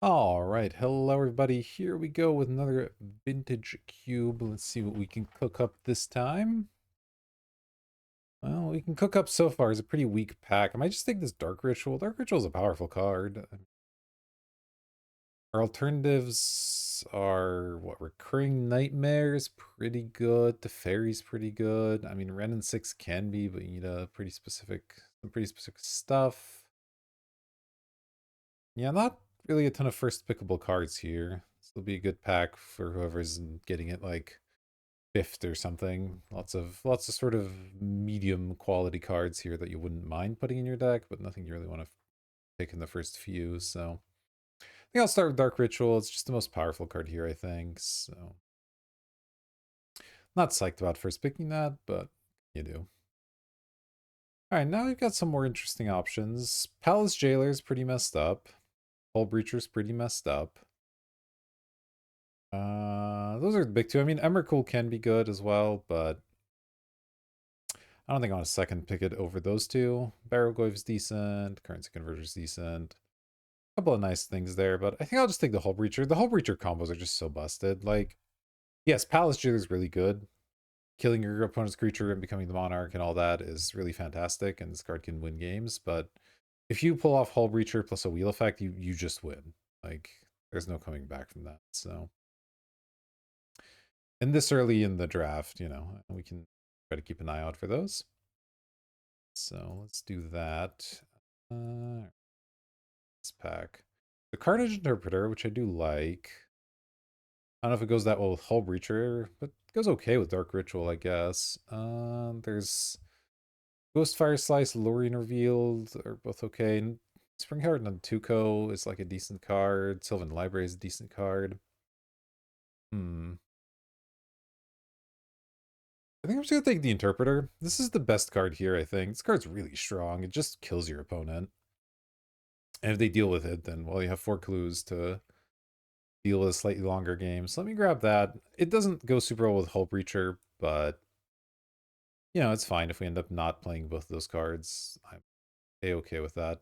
All right, hello everybody. Here we go with another vintage cube. Let's see what we can cook up this time. Well, we can cook up so far is a pretty weak pack. I might just take this Dark Ritual. Dark Ritual is a powerful card. Our alternatives are what? Recurring Nightmare is pretty good. The Fairy's pretty good. I mean, Ren and 6 can be, but you need a some pretty specific stuff. Yeah, not really a ton of first pickable cards here. This will be a good pack for whoever's getting it like fifth or something. Lots of sort of medium quality cards here that you wouldn't mind putting in your deck, but nothing you really want to pick in the first few. So I think I'll start with Dark Ritual. It's just the most powerful card here, I think. So not psyched about first picking that, but you do. All right, now we've got some more interesting options. Palace Jailer's pretty messed up. Hull Breacher's pretty messed up. Those are the big two. I mean, Emrakul can be good as well, but I don't think I want to second pick it over those two. Barrowgoyf's decent, Currency Converter's decent. A couple of nice things there, but I think I'll just take the Hull Breacher. The Hull Breacher combos are just so busted. Like, yes, Palace Jailer is really good. Killing your opponent's creature and becoming the Monarch and all that is really fantastic, and this card can win games, but if you pull off Hull Breacher plus a wheel effect, you just win. Like, there's no coming back from that, so... And this early in the draft, you know, we can try to keep an eye out for those. So let's do that. This pack. The Carnage Interpreter, which I do like. I don't know if it goes that well with Hull Breacher, but it goes okay with Dark Ritual, I guess. There's Ghostfire Slice, Lorien Revealed are both okay. And Springheart Nantuko is like a decent card. Sylvan Library is a decent card. I think I'm just gonna take the Interpreter. This is the best card here, I think. This card's really strong. It just kills your opponent. And if they deal with it, then, well, you have 4 clues to deal with a slightly longer game. So let me grab that. It doesn't go super well with Hull Breacher, but, you know, it's fine if we end up not playing both of those cards. I'm A-okay with that.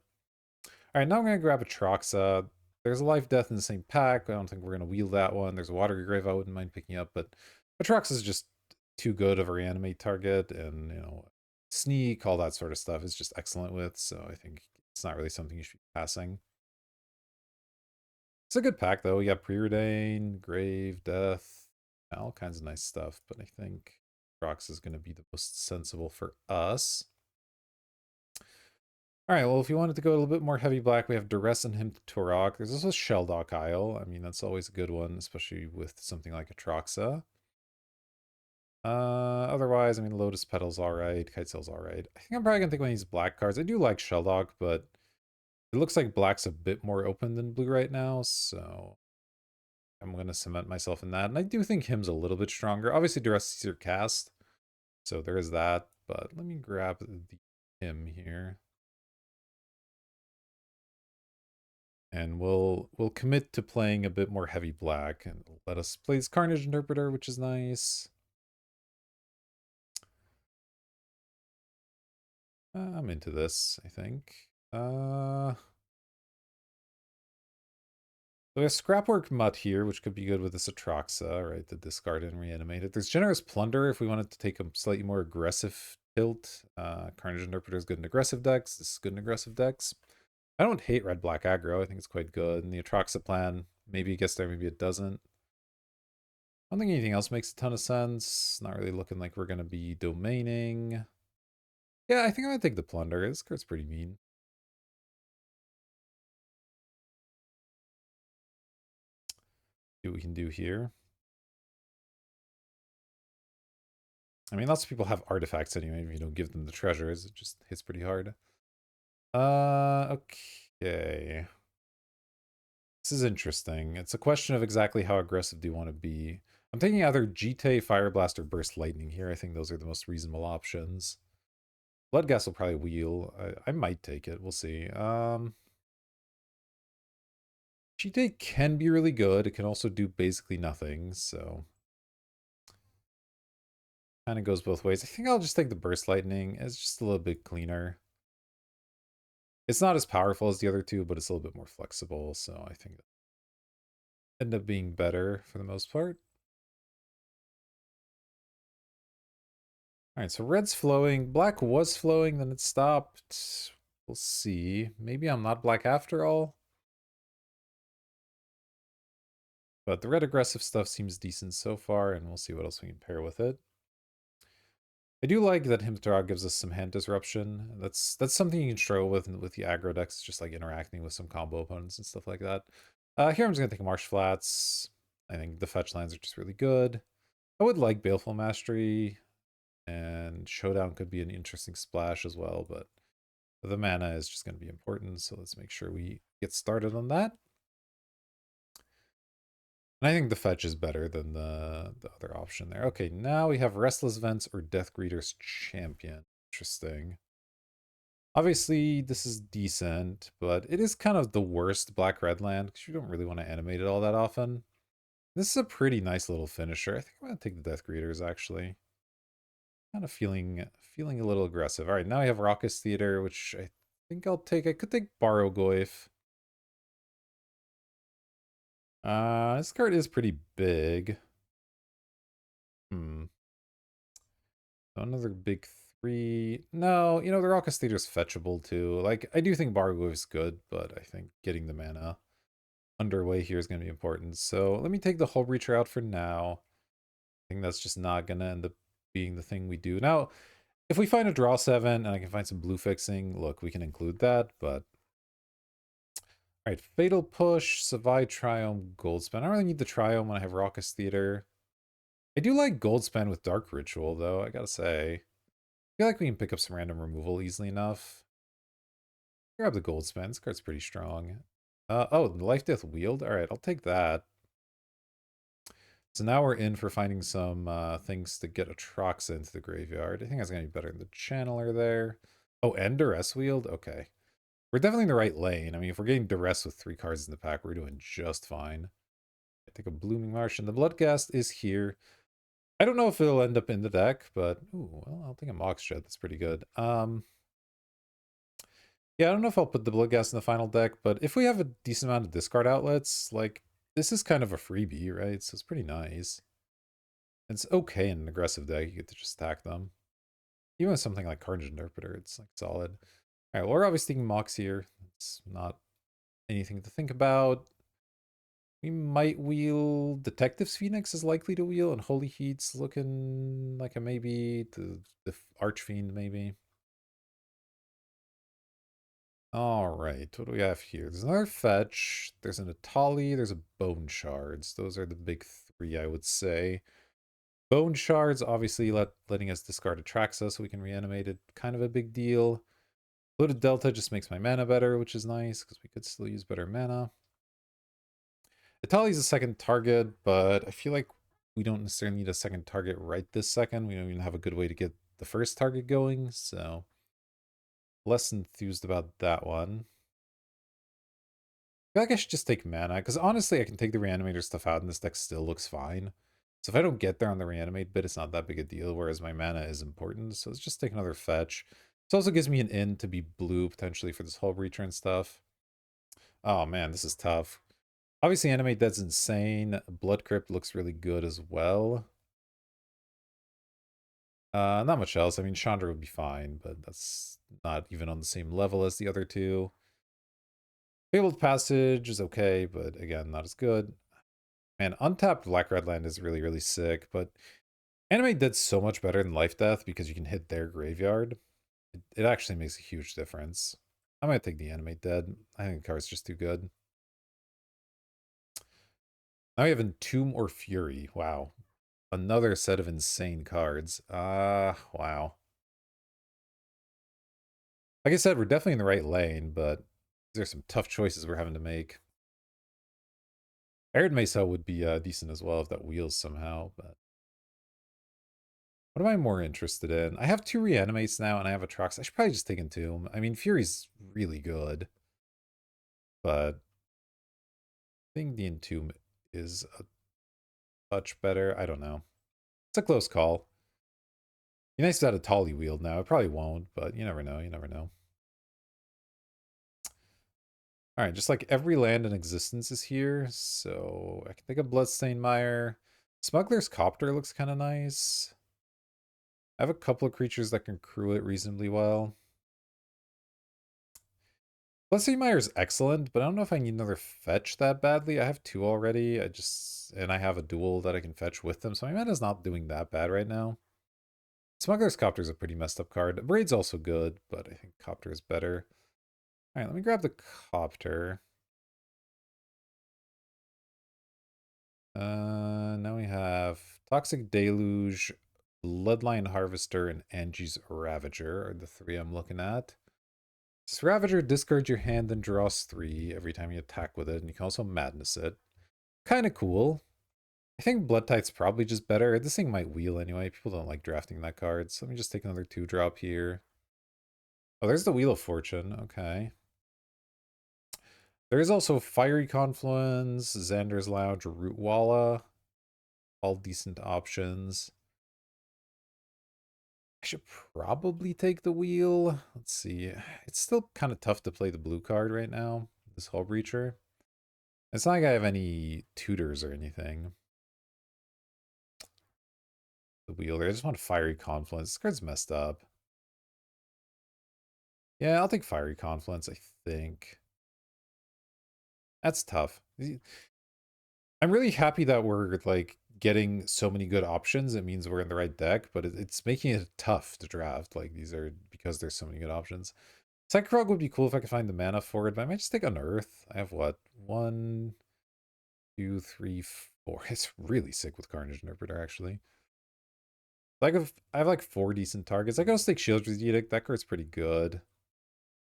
All right, now I'm going to grab a Troxa. There's a Life Death in the same pack. I don't think we're going to wheel that one. There's a Watery Grave I wouldn't mind picking up, but Atrox is just too good of a reanimate target, and, you know, sneak, all that sort of stuff is just excellent with, so I think it's not really something you should be passing. It's a good pack, though. You got Preordain, Grave, Death, all kinds of nice stuff, but I think Atrox is going to be the most sensible for us. All right, well, if you wanted to go a little bit more heavy black, we have Duress and Hymn to Turok. There's also Shelldock Isle. I mean, that's always a good one, especially with something like Atroxa. Otherwise, I mean, Lotus Petal's alright, Kitesail's alright. I think I'm probably gonna take one of these black cards. I do like Shelldock, but it looks like black's a bit more open than blue right now, so I'm gonna cement myself in that. And I do think Hymn's a little bit stronger. Obviously, Duress is your cast, so there is that, but let me grab the Hymn here. And we'll commit to playing a bit more heavy black and let us play this Carnage Interpreter, which is nice. I'm into this, I think. So we have Scrapwork Mutt here, which could be good with this Atroxa, right? The discard and reanimate it. There's Generous Plunder if we wanted to take a slightly more aggressive tilt. Carnage Interpreter is good in aggressive decks. This is good in aggressive decks. I don't hate red-black aggro. I think it's quite good. And the Atroxa plan, maybe it gets there, maybe it doesn't. I don't think anything else makes a ton of sense. Not really looking like we're going to be domaining. Yeah, I think I'm going to take the Plunder. This card's pretty mean. See what we can do here. I mean, lots of people have artifacts anyway. If you don't give them the treasures, it just hits pretty hard. Okay. This is interesting. It's a question of exactly how aggressive do you want to be. I'm thinking either Jite, Fire Blast, or Burst Lightning here. I think those are the most reasonable options. Bloodghast will probably wheel. I might take it. We'll see. Jite can be really good. It can also do basically nothing, so... Kind of goes both ways. I think I'll just take the Burst Lightning. It's just a little bit cleaner. It's not as powerful as the other two, but it's a little bit more flexible, so I think end up being better for the most part. All right, so red's flowing. Black was flowing, then it stopped. We'll see. Maybe I'm not black after all. But the red aggressive stuff seems decent so far, and we'll see what else we can pair with it. I do like that Himthra gives us some hand disruption. That's something you can struggle with the aggro decks, just like interacting with some combo opponents and stuff like that. Here I'm just gonna take Marsh Flats. I think the fetch lands are just really good. I would like Baleful Mastery, and Showdown could be an interesting splash as well, but the mana is just going to be important, so let's make sure we get started on that. And I think the fetch is better than the other option there. Okay, now we have Restless Vents or Death Greeter's Champion. Interesting. Obviously, this is decent, but it is kind of the worst black-red land because you don't really want to animate it all that often. This is a pretty nice little finisher. I think I'm going to take the Death Greeters, actually. Kind of feeling a little aggressive. All right, now we have Raucous Theater, which I think I'll take. I could take Barrogoyf. This card is pretty big. Hmm. Another big three. No, you know, the Raucous Theater is fetchable too. Like, I do think Bargoyf is good, but I think getting the mana underway here is going to be important. So let me take the Hull Breacher out for now. I think that's just not going to end up being the thing we do. Now, if we find a draw 7 and I can find some blue fixing, look, we can include that, but... Alright, Fatal Push, Savai Triome, Goldspan. I don't really need the Triome when I have Raucous Theater. I do like Goldspan with Dark Ritual, though, I gotta say. I feel like we can pick up some random removal easily enough. Grab the Goldspan, this card's pretty strong. Oh, the Life Death Wield? Alright, I'll take that. So now we're in for finding some things to get Atroxa into the graveyard. I think that's gonna be better than the Channeler there. Oh, and Duress Wield? Okay. We're definitely in the right lane. I mean, if we're getting Duress with 3 cards in the pack, we're doing just fine. I think a Blooming Marsh, and the Bloodghast is here. I don't know if it'll end up in the deck, but ooh, well, I'll take a Mox Shed. That's pretty good. Yeah, I don't know if I'll put the Bloodghast in the final deck, but if we have a decent amount of discard outlets, like, this is kind of a freebie, right? So it's pretty nice. It's okay in an aggressive deck. You get to just attack them. Even with something like Carnage Interpreter, it's like solid. All right, well, we're obviously taking Mox here. It's not anything to think about. We might wheel Detective's Phoenix is likely to wheel, and Holy Heat's looking like a maybe. The Archfiend, maybe. Alright, what do we have here? There's another fetch, there's an Atali, there's a Bone Shards. Those are the big 3, I would say. Bone Shards, obviously letting us discard Atraxa so we can reanimate it. Kind of a big deal. Loaded Delta just makes my mana better, which is nice, because we could still use better mana. Itali's a second target, but I feel like we don't necessarily need a second target right this second. We don't even have a good way to get the first target going, so less enthused about that one. I feel like I should just take mana, because honestly, I can take the Reanimator stuff out and this deck still looks fine. So if I don't get there on the Reanimate bit, it's not that big a deal, whereas my mana is important, so let's just take another fetch. This also gives me an in to be blue, potentially, for this whole return stuff. Oh man, this is tough. Obviously, Animate Dead's insane. Blood Crypt looks really good as well. Not much else. I mean, Chandra would be fine, but that's not even on the same level as the other two. Fabled Passage is okay, but again, not as good. Man, untapped Black Red Land is really, really sick, but Animate Dead's so much better than Life Death because you can hit their graveyard. It actually makes a huge difference. I might take the Animate Dead. I think the card's just too good. Now we have Entomb or Fury. Wow. Another set of insane cards. Wow. Like I said, we're definitely in the right lane, but there's some tough choices we're having to make. Arid Mesa would be decent as well if that wheels somehow, but... What am I more interested in? I have 2 Reanimates now, and I have a Trox. I should probably just take Entomb. I mean, Fury's really good, but I think the Entomb is a touch better. I don't know. It's a close call. Be nice if it had a Tolly wield now. It probably won't, but you never know. You never know. Alright, just like every land in existence is here, so I can think of Bloodstained Mire. Smuggler's Copter looks kind of nice. I have a couple of creatures that can crew it reasonably well. Bloodstained Mire is excellent, but I don't know if I need another fetch that badly. I have two already. And I have a duel that I can fetch with them, so my mana's not doing that bad right now. Smuggler's Copter is a pretty messed up card. Braid's also good, but I think Copter is better. Alright, let me grab the Copter. Now we have Toxic Deluge, Bloodline Harvester, and Angie's Ravager are the three I'm looking at. This Ravager, discard your hand, then draws 3 every time you attack with it, and you can also Madness it. Kind of cool. I think Blood Tite's probably just better. This thing might wheel anyway. People don't like drafting that card, so let me just take another 2-drop here. Oh, there's the Wheel of Fortune. Okay. There is also Fiery Confluence, Xander's Lounge, Rootwalla. All decent options. I should probably take the wheel. Let's see. It's still kind of tough to play the blue card right now, this Hull Breacher. It's not like I have any tutors or anything. The wheel there. I just want Fiery Confluence. This card's messed up. Yeah, I'll take Fiery Confluence, I think. That's tough. I'm really happy that we're like getting so many good options. It means we're in the right deck, but it's making it tough to draft. Like these are because there's so many good options. Psychrogue would be cool if I could find the mana for it, but I might just take Unearth. I have what? 1, 2, 3, 4. It's really sick with Carnage Interpreter, actually. Like if I have like 4 decent targets. I gotta take Shieldred's Edict. That card's pretty good.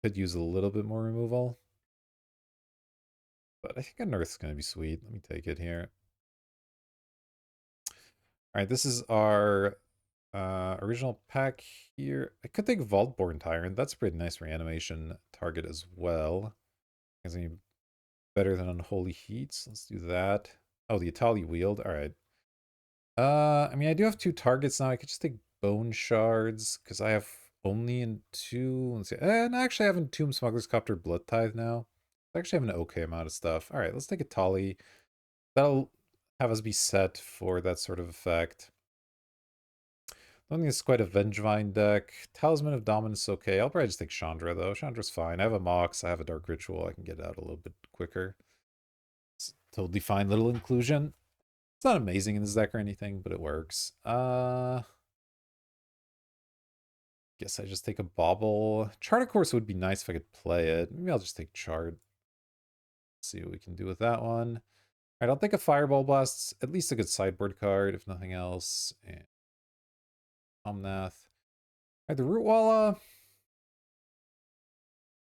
Could use a little bit more removal. But I think Unearth's gonna be sweet. Let me take it here. Alright, this is our original pack here. I could take Vaultborn Tyrant. That's a pretty nice reanimation target as well. Is any better than Unholy Heats? Let's do that. Oh, the Atali Wield. Alright. I mean, I do have 2 targets now. I could just take Bone Shards, because I have only in 2. Let's see. And actually I have Entomb Smuggler's Copter Blood Tithe now. I actually have an okay amount of stuff. Alright, let's take a Tali. That'll have us be set for that sort of effect. I don't think it's quite a Vengevine deck. Talisman of Dominance, okay. I'll probably just take Chandra, though. Chandra's fine. I have a Mox. I have a Dark Ritual. I can get it out a little bit quicker. It's totally fine little inclusion. It's not amazing in this deck or anything, but it works. Guess I just take a Bauble. Chart, of course, would be nice if I could play it. Maybe I'll just take Chart. See what we can do with that one. Alright, I'll take a Fireball Blast. At least a good sideboard card, if nothing else. And Omnath. Alright, the Rootwalla.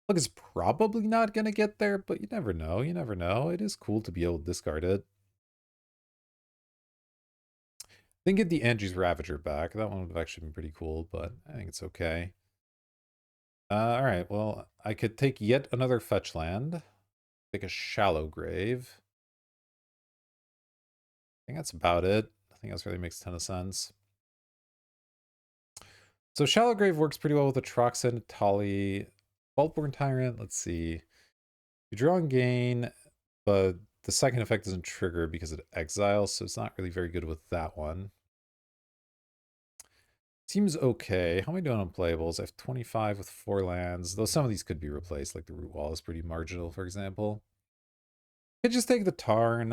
Look, it's probably not going to get there, but you never know. You never know. It is cool to be able to discard it. Then get the Angie's Ravager back. That one would have actually been pretty cool, but I think it's okay. Alright, well, I could take yet another fetch land. Take a Shallow Grave. I think that's about it. I think that really makes a ton of sense. So Shallow Grave works pretty well with Atroxin, Tali, Vaultborn Tyrant. Let's see. You draw and gain, but the second effect doesn't trigger because it exiles, so it's not really very good with that one. Seems okay. How am I doing on playables? I have 25 with 4 lands, though some of these could be replaced, like the Root Wall is pretty marginal, for example. Could just take the Tarn.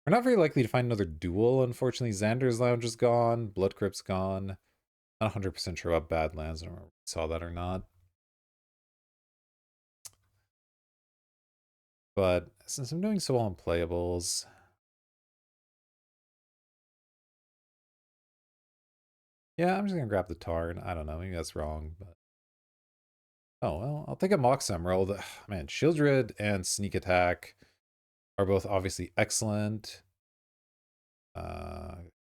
We're not very likely to find another duel, unfortunately. Xander's Lounge is gone, Blood Crypt's gone. Not 100% sure about Badlands. I don't remember if we saw that or not. But since I'm doing so well on playables, yeah, I'm just gonna grab the Tarn. I don't know, maybe that's wrong, but oh well, I'll take a Mox Emerald. Man, Shieldred and Sneak Attack are both obviously excellent.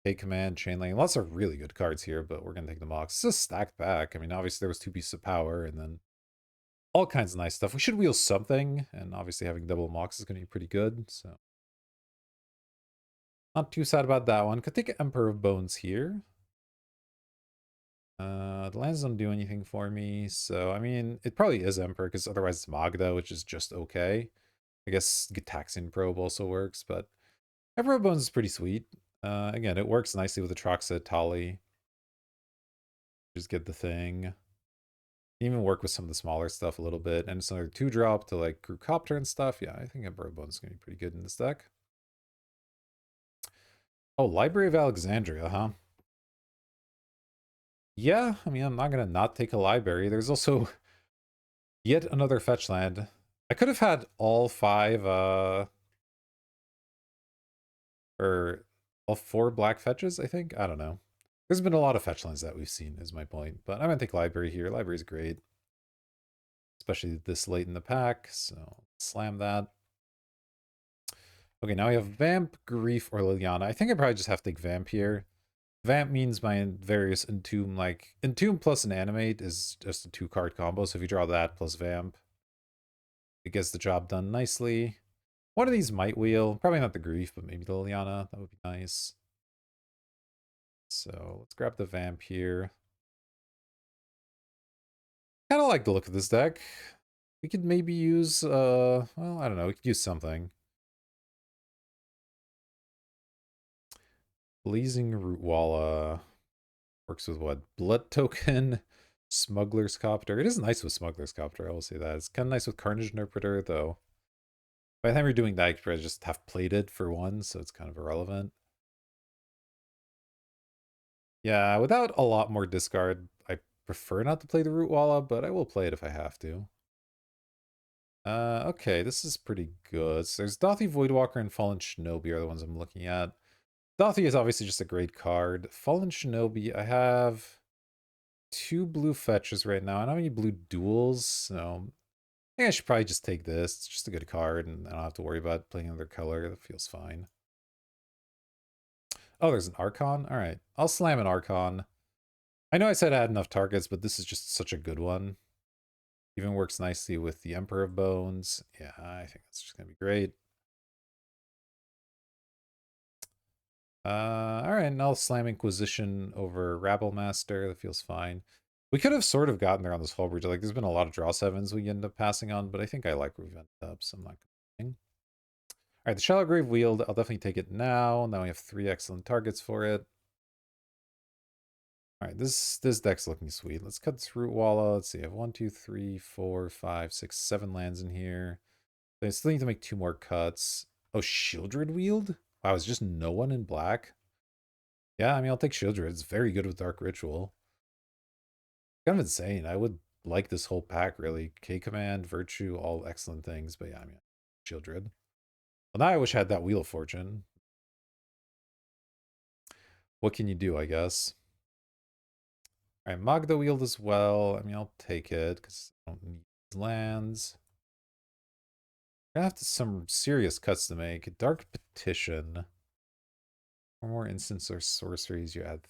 Take Command, Chain Link, lots of really good cards here, but we're gonna take the Mox. It's just stacked back. I mean, obviously there was 2 pieces of power, and then all kinds of nice stuff. We should wheel something, and obviously having double Mox is gonna be pretty good. So not too sad about that one. Could take Emperor of Bones here. The lands don't do anything for me, so I mean, it probably is Emperor, because otherwise it's Magda, which is just okay. I guess Gitaxian Probe also works, but Emperor Bones is pretty sweet. Again, it works nicely with the Troxa Tali. Just get the thing. Even work with some of the smaller stuff a little bit, and it's another 2-drop to like Crew Copter and stuff. Yeah, I think Emperor Bones is gonna be pretty good in this deck. Oh, Library of Alexandria, huh? Yeah, I mean, I'm not gonna not take a library. There's also yet another fetch land. I could have had all 5, or all 4 black fetches, I think. I don't know. There's been a lot of fetch lands that we've seen, is my point. But I'm gonna take library here. Library's great, especially this late in the pack. So slam that. Okay, now we have Vamp, Grief, or Liliana. I think I probably just have to take Vamp here. Vamp means my various Entomb, like Entomb plus an Animate is just a 2-card combo. So if you draw that plus Vamp, it gets the job done nicely. One of these might wheel. Probably not the Grief, but maybe the Liliana. That would be nice. So let's grab the Vamp here. Kind of like the look of this deck. We could maybe use, well, I don't know. We could use something. Blazing Rootwalla works with what? Blood Token, Smuggler's Copter. It is nice with Smuggler's Copter, I will say that. It's kind of nice with Carnage Interpreter, though. By the time you're doing that, you probably just have played it for one, so it's kind of irrelevant. Yeah, without a lot more discard, I prefer not to play the Rootwalla, but I will play it if I have to. Okay, this is pretty good. So there's Dothi Voidwalker and Fallen Shinobi are the ones I'm looking at. Dothi is obviously just a great card. Fallen Shinobi, I have 2 blue fetches right now. I don't have any blue duels, so I think I should probably just take this. It's just a good card, and I don't have to worry about playing another color. That feels fine. Oh, there's an Archon? Alright, I'll slam an Archon. I know I said I had enough targets, but this is just such a good one. Even works nicely with the Emperor of Bones. Yeah, I think that's just going to be great. Alright, and I'll slam Inquisition over Rabble Master. That feels fine. We could have sort of gotten there on this whole bridge. Like, there's been a lot of draw 7s we end up passing on, but I think I like where we've ended up, so I'm not complaining. Alright, the Shallow Grave Wield, I'll definitely take it now. Now we have 3 excellent targets for it. Alright, this deck's looking sweet. Let's cut this Rootwalla. Let's see, I have 1, 2, 3, 4, 5, 6, 7 lands in here. I still need to make 2 more cuts. Oh, Shieldred Wield? Wow, it's just no one in black? Yeah, I mean, I'll take Shieldred. It's very good with Dark Ritual. Kind of insane. I would like this whole pack, really. K-Command, Virtue, all excellent things. But yeah, I mean, Shieldred. Well, now I wish I had that Wheel of Fortune. What can you do, I guess? Alright, Magda Wield as well. I mean, I'll take it, because I don't need lands. I have some serious cuts to make. Dark Petition. 4 more instants or sorceries you add.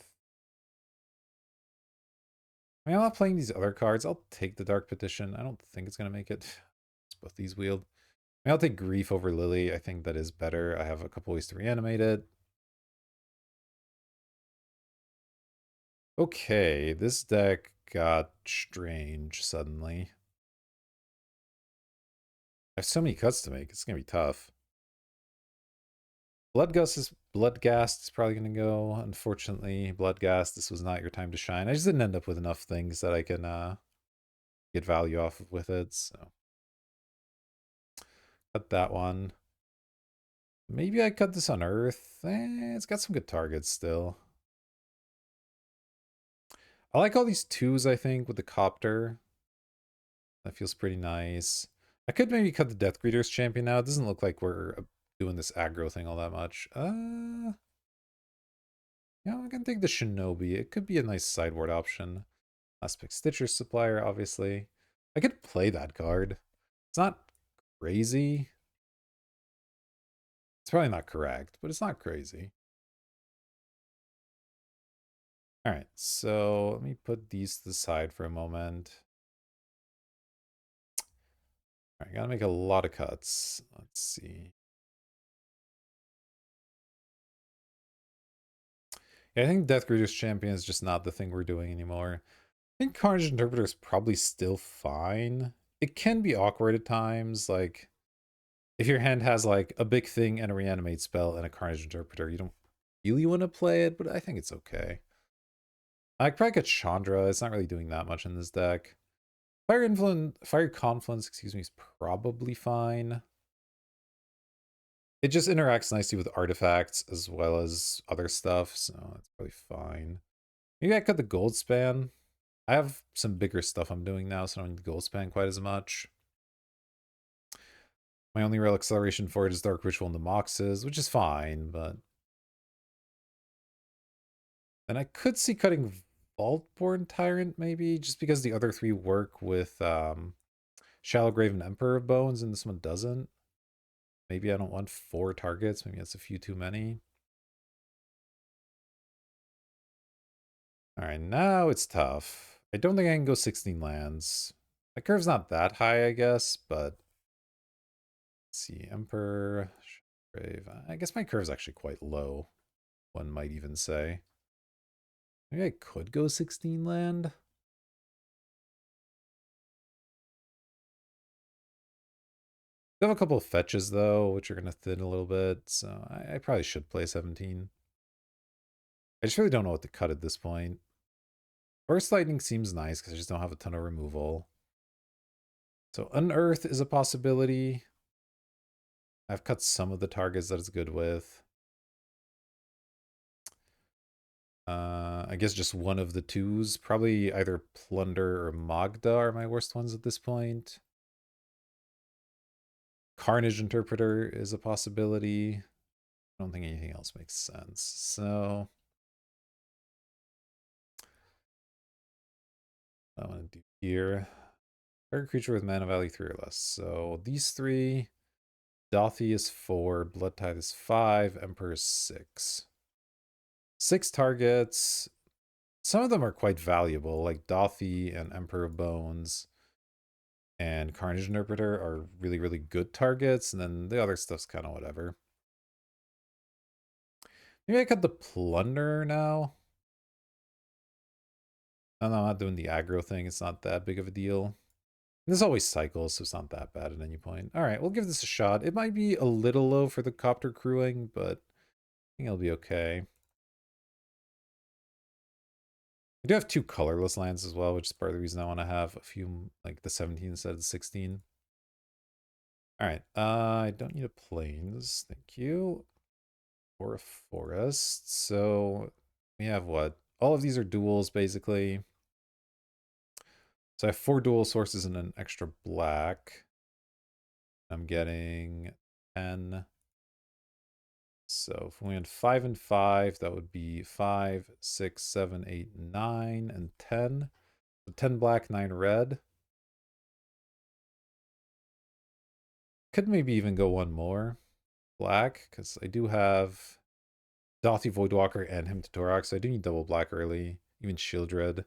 I mean, I'm not playing these other cards. I'll take the Dark Petition. I don't think it's going to make it. It's both these wield. I mean, I'll take Grief over Lily. I think that is better. I have a couple ways to reanimate it. Okay, this deck got strange suddenly. I have so many cuts to make. It's going to be tough. Bloodgast is probably going to go. Unfortunately, Bloodgast, this was not your time to shine. I just didn't end up with enough things that I can get value off of with it. So cut that one. Maybe I cut this on Earth. It's got some good targets still. I like all these 2s, I think, with the Copter. That feels pretty nice. I could maybe cut the Death Greeter's Champion now. It doesn't look like we're doing this aggro thing all that much. Yeah, I can take the Shinobi. It could be a nice sideboard option. Last pick Stitcher's Supplier, obviously. I could play that card. It's not crazy. It's probably not correct, but it's not crazy. Alright, so let me put these to the side for a moment. Alright, gotta make a lot of cuts. Let's see. Yeah, I think Death Greeter's Champion is just not the thing we're doing anymore. I think Carnage Interpreter is probably still fine. It can be awkward at times, like if your hand has like a big thing and a reanimate spell and a Carnage Interpreter, you don't really want to play it, but I think it's okay. I could probably get Chandra. It's not really doing that much in this deck. Fire Confluence, excuse me, is probably fine. It just interacts nicely with artifacts as well as other stuff, so it's probably fine. Maybe I cut the gold span. I have some bigger stuff I'm doing now, so I don't need the gold span quite as much. My only real acceleration for it is Dark Ritual and the Moxes, which is fine, but... And I could see cutting Vaultborn Tyrant, maybe, just because the other three work with Shallow Grave and Emperor of Bones, and this one doesn't. Maybe I don't want 4 targets. Maybe that's a few too many. All right, now it's tough. I don't think I can go 16 lands. My curve's not that high, I guess, but... Let's see, Emperor, Grave. I guess my curve's actually quite low, one might even say. Maybe I could go 16 land. I have a couple of fetches, though, which are going to thin a little bit, so I probably should play 17. I just really don't know what to cut at this point. Burst Lightning seems nice, because I just don't have a ton of removal. So Unearth is a possibility. I've cut some of the targets that it's good with. I guess just one of the twos. Probably either Plunder or Magda are my worst ones at this point. Carnage Interpreter is a possibility. I don't think anything else makes sense. So I want to do here. Target creature with mana value 3 or less. So these 3. Dothi is 4. Blood Tithe is 5. Emperor is 6. 6 targets. Some of them are quite valuable, like Dothi and Emperor of Bones and Carnage Interpreter are really, really good targets, and then the other stuff's kind of whatever. Maybe I cut the Plunder now. No, I'm not doing the aggro thing. It's not that big of a deal. This always cycles, so it's not that bad at any point. All right, we'll give this a shot. It might be a little low for the copter crewing, but I think it'll be okay. I do have 2 colorless lands as well, which is part of the reason I want to have a few, like the 17 instead of the 16. All right, I don't need a plains, thank you. Or a forest. So we have what? All of these are duals, basically. So I have 4 dual sources and an extra black. I'm getting 10. So if we had 5 and 5, that would be 5, 6, 7, 8, 9, and 10. So 10 black, 9 red. Could maybe even go one more black, because I do have Dothi Voidwalker and Hymn to Torax. So I do need double black early, even Shieldred.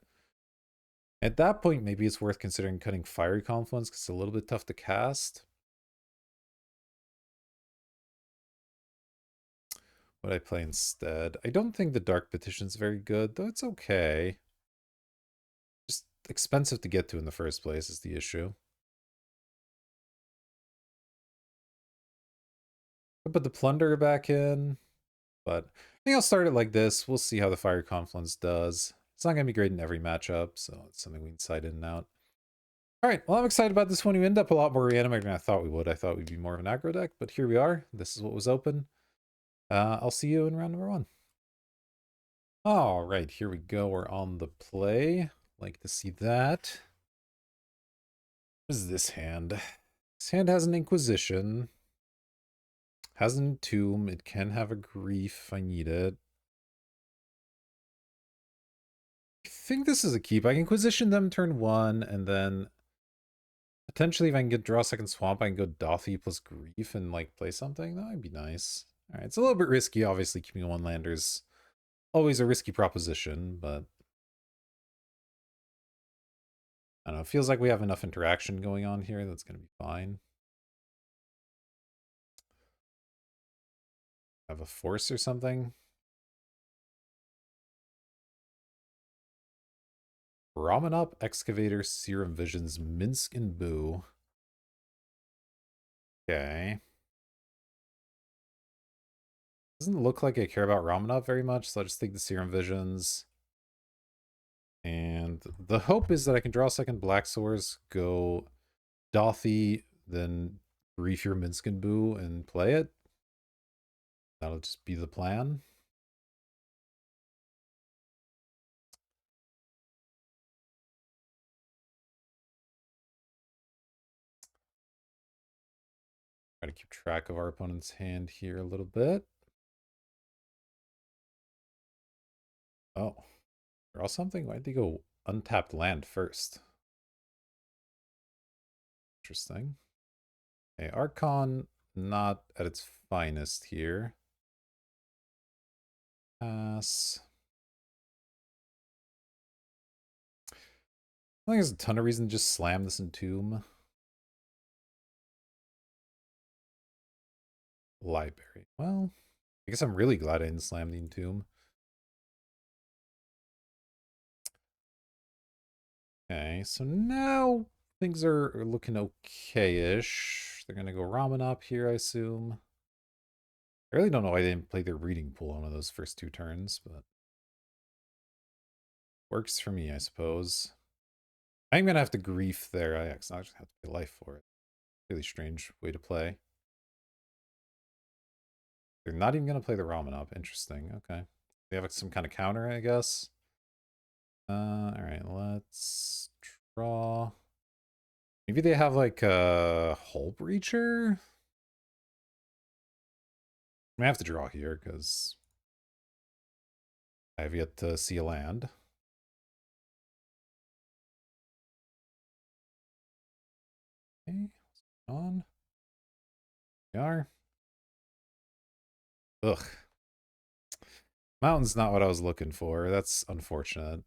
At that point, maybe it's worth considering cutting Fiery Confluence, because it's a little bit tough to cast. What I play instead? I don't think the Dark Petition's very good, though it's okay. Just expensive to get to in the first place is the issue. I'll put the Plunder back in, but I think I'll start it like this. We'll see how the Fiery Confluence does. It's not going to be great in every matchup, so it's something we can side in and out. All right, well, I'm excited about this one. We end up a lot more Reanimator than I thought we would. I thought we'd be more of an aggro deck, but here we are. This is what was open. I'll see you in round number 1. All right, here we go. We're on the play. Like to see that. What is this hand? This hand has an Inquisition. Has an Entomb. It can have a Grief if I need it. I think this is a keep. I can Inquisition them turn 1, and then potentially if I can get draw second swamp, I can go Dothi plus Grief and like play something. That would be nice. All right, it's a little bit risky. Obviously, keeping 1-landers always a risky proposition, but I don't know. It feels like we have enough interaction going on here. That's going to be fine. Have a force or something. Ramen Excavator, Serum Visions, Minsk and Boo. Okay. Doesn't look like I care about Ramen very much, so I'll just take the Serum Visions. And the hope is that I can draw a second Black Swords, go Dothy, then Grief your Minsk and Boo and play it. That'll just be the plan. Try to keep track of our opponent's hand here a little bit. Oh, draw something? Why'd they go untapped land first? Interesting. Okay, Archon, not at its finest here. Pass. I think there's a ton of reason to just slam this Entomb. Library. Well, I guess I'm really glad I didn't slam the Entomb. Okay, so now things are looking okay-ish. They're gonna go Ramen up here, I assume. I really don't know why they didn't play their Reading Pool on one of those first 2 turns, but works for me, I suppose. I'm gonna have to Grief there. I just have to pay life for it. Really strange way to play. They're not even gonna play the Ramen up. Interesting. Okay. They have some kind of counter, I guess. Alright, let's draw. Maybe they have like a Hull Breacher? I have to draw here because I have yet to see a land. Okay, what's going on? We are. Ugh. Mountain's not what I was looking for. That's unfortunate.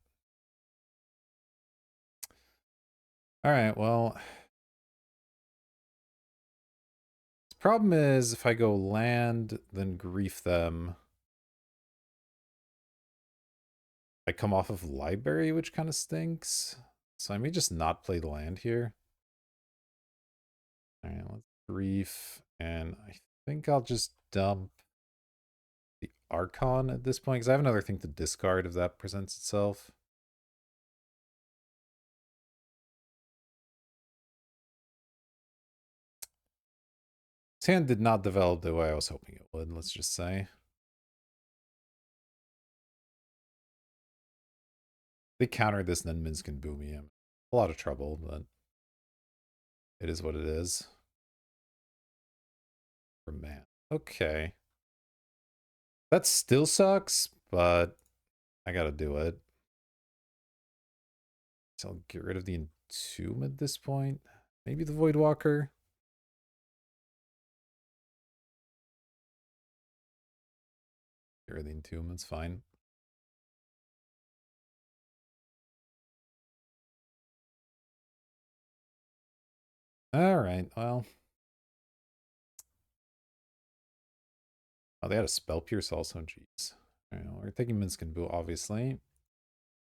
Alright, well. The problem is if I go land, then Grief them. I come off of Library, which kind of stinks. So I may just not play the land here. Alright, let's Grief. And I think I'll just dump the Archon at this point, because I have another thing to discard if that presents itself. This hand did not develop the way I was hoping it would, let's just say. They countered this and then Minsk and Boomy. I'm in a lot of trouble, but it is what it is. For man. Okay. That still sucks, but I gotta do it. So I'll get rid of the Entomb at this point. Maybe the Voidwalker. Get rid of the Entomb, that's fine. Alright, well. Oh, they had a Spell Pierce also, jeez. Right, well, we're taking Minsk and Boo, obviously.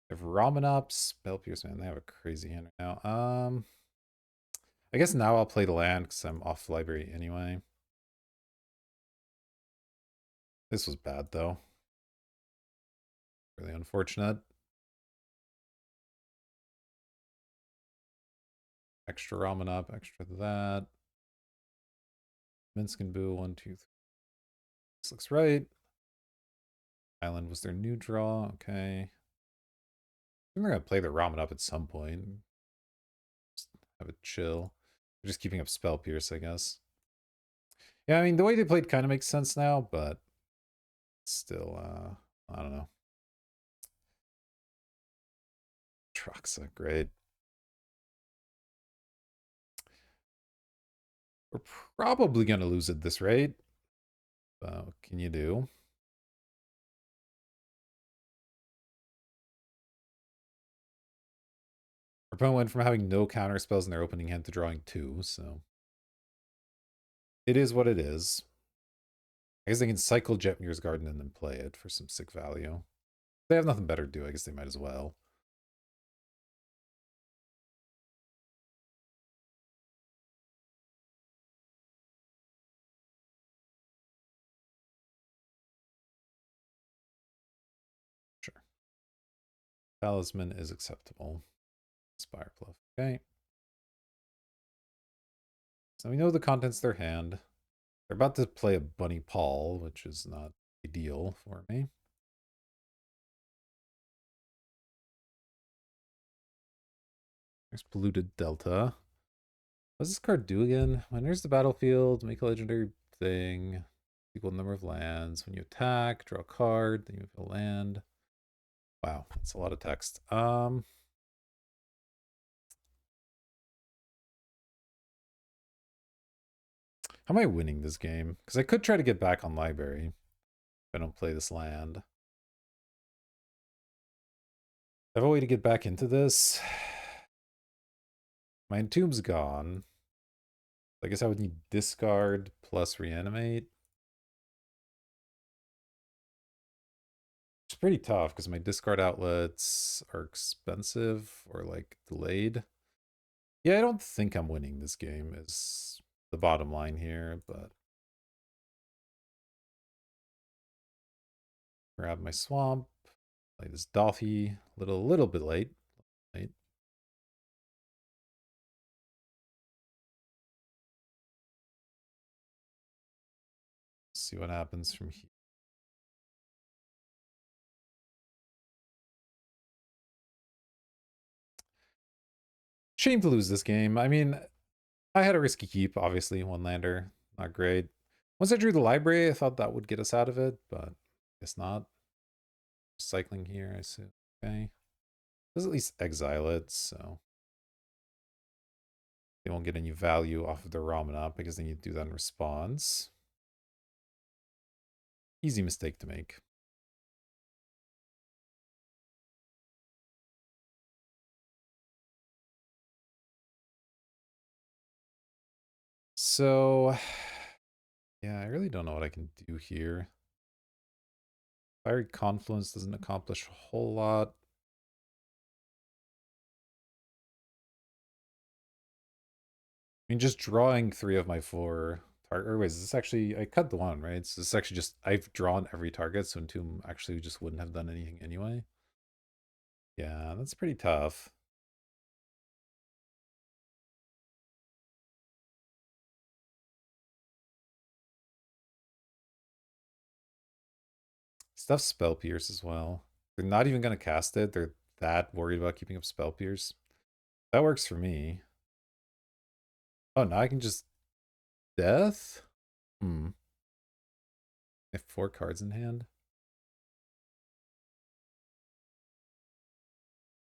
They have Ramen up, Spell Pierce, man, they have a crazy hand right now. I guess now I'll play the land because I'm off library anyway. This was bad though. Really unfortunate. Extra Ramen up, extra that. Minsk and Boo, 1, 2, 3. This looks right. Island was their new draw. Okay. I think they're gonna play the Ramen up at some point. Just have a chill. They're just keeping up Spell Pierce, I guess. Yeah, I mean the way they played kind of makes sense now, but still, I don't know. Troxa, great. We're probably gonna lose at this rate. What can you do? Our opponent went from having no counter spells in their opening hand to drawing 2, so it is what it is. I guess they can cycle Jetmir's Garden and then play it for some sick value. If they have nothing better to do, I guess they might as well. Talisman is acceptable. Spire Bluff. Okay. So we know the contents of their hand. They're about to play a Bunny Paul, which is not ideal for me. There's Polluted Delta. What does this card do again? When there's the battlefield, make a legendary thing. Equal number of lands. When you attack, draw a card, then you have a land. Wow, that's a lot of text. How am I winning this game? Because I could try to get back on library if I don't play this land. I have a way to get back into this. My Entomb's gone. I guess I would need discard plus reanimate. It's pretty tough because my discard outlets are expensive or like delayed. Yeah, I don't think I'm winning this game is the bottom line here, but grab my swamp, play this Dolphy, little bit late. See what happens from here. Shame to lose this game. I mean, I had a risky keep, obviously, one lander, not great. Once I drew the library, I thought that would get us out of it, but I guess not. Cycling here, I assume. Okay. Let's at least exile it, so they won't get any value off of their Ramana because they need to do that in response. Easy mistake to make. So, yeah, I really don't know what I can do here. Fiery Confluence doesn't accomplish a whole lot. I mean, just drawing 3 of my 4 target. Or wait, is this actually? I cut the one, right? So this is actually just I've drawn every target, so Entomb actually just wouldn't have done anything anyway. Yeah, that's pretty tough. Stuff Spell Pierce as well. They're not even gonna cast it. They're that worried about keeping up Spell Pierce. That works for me. Oh, now I can just death? Hmm. I have 4 cards in hand.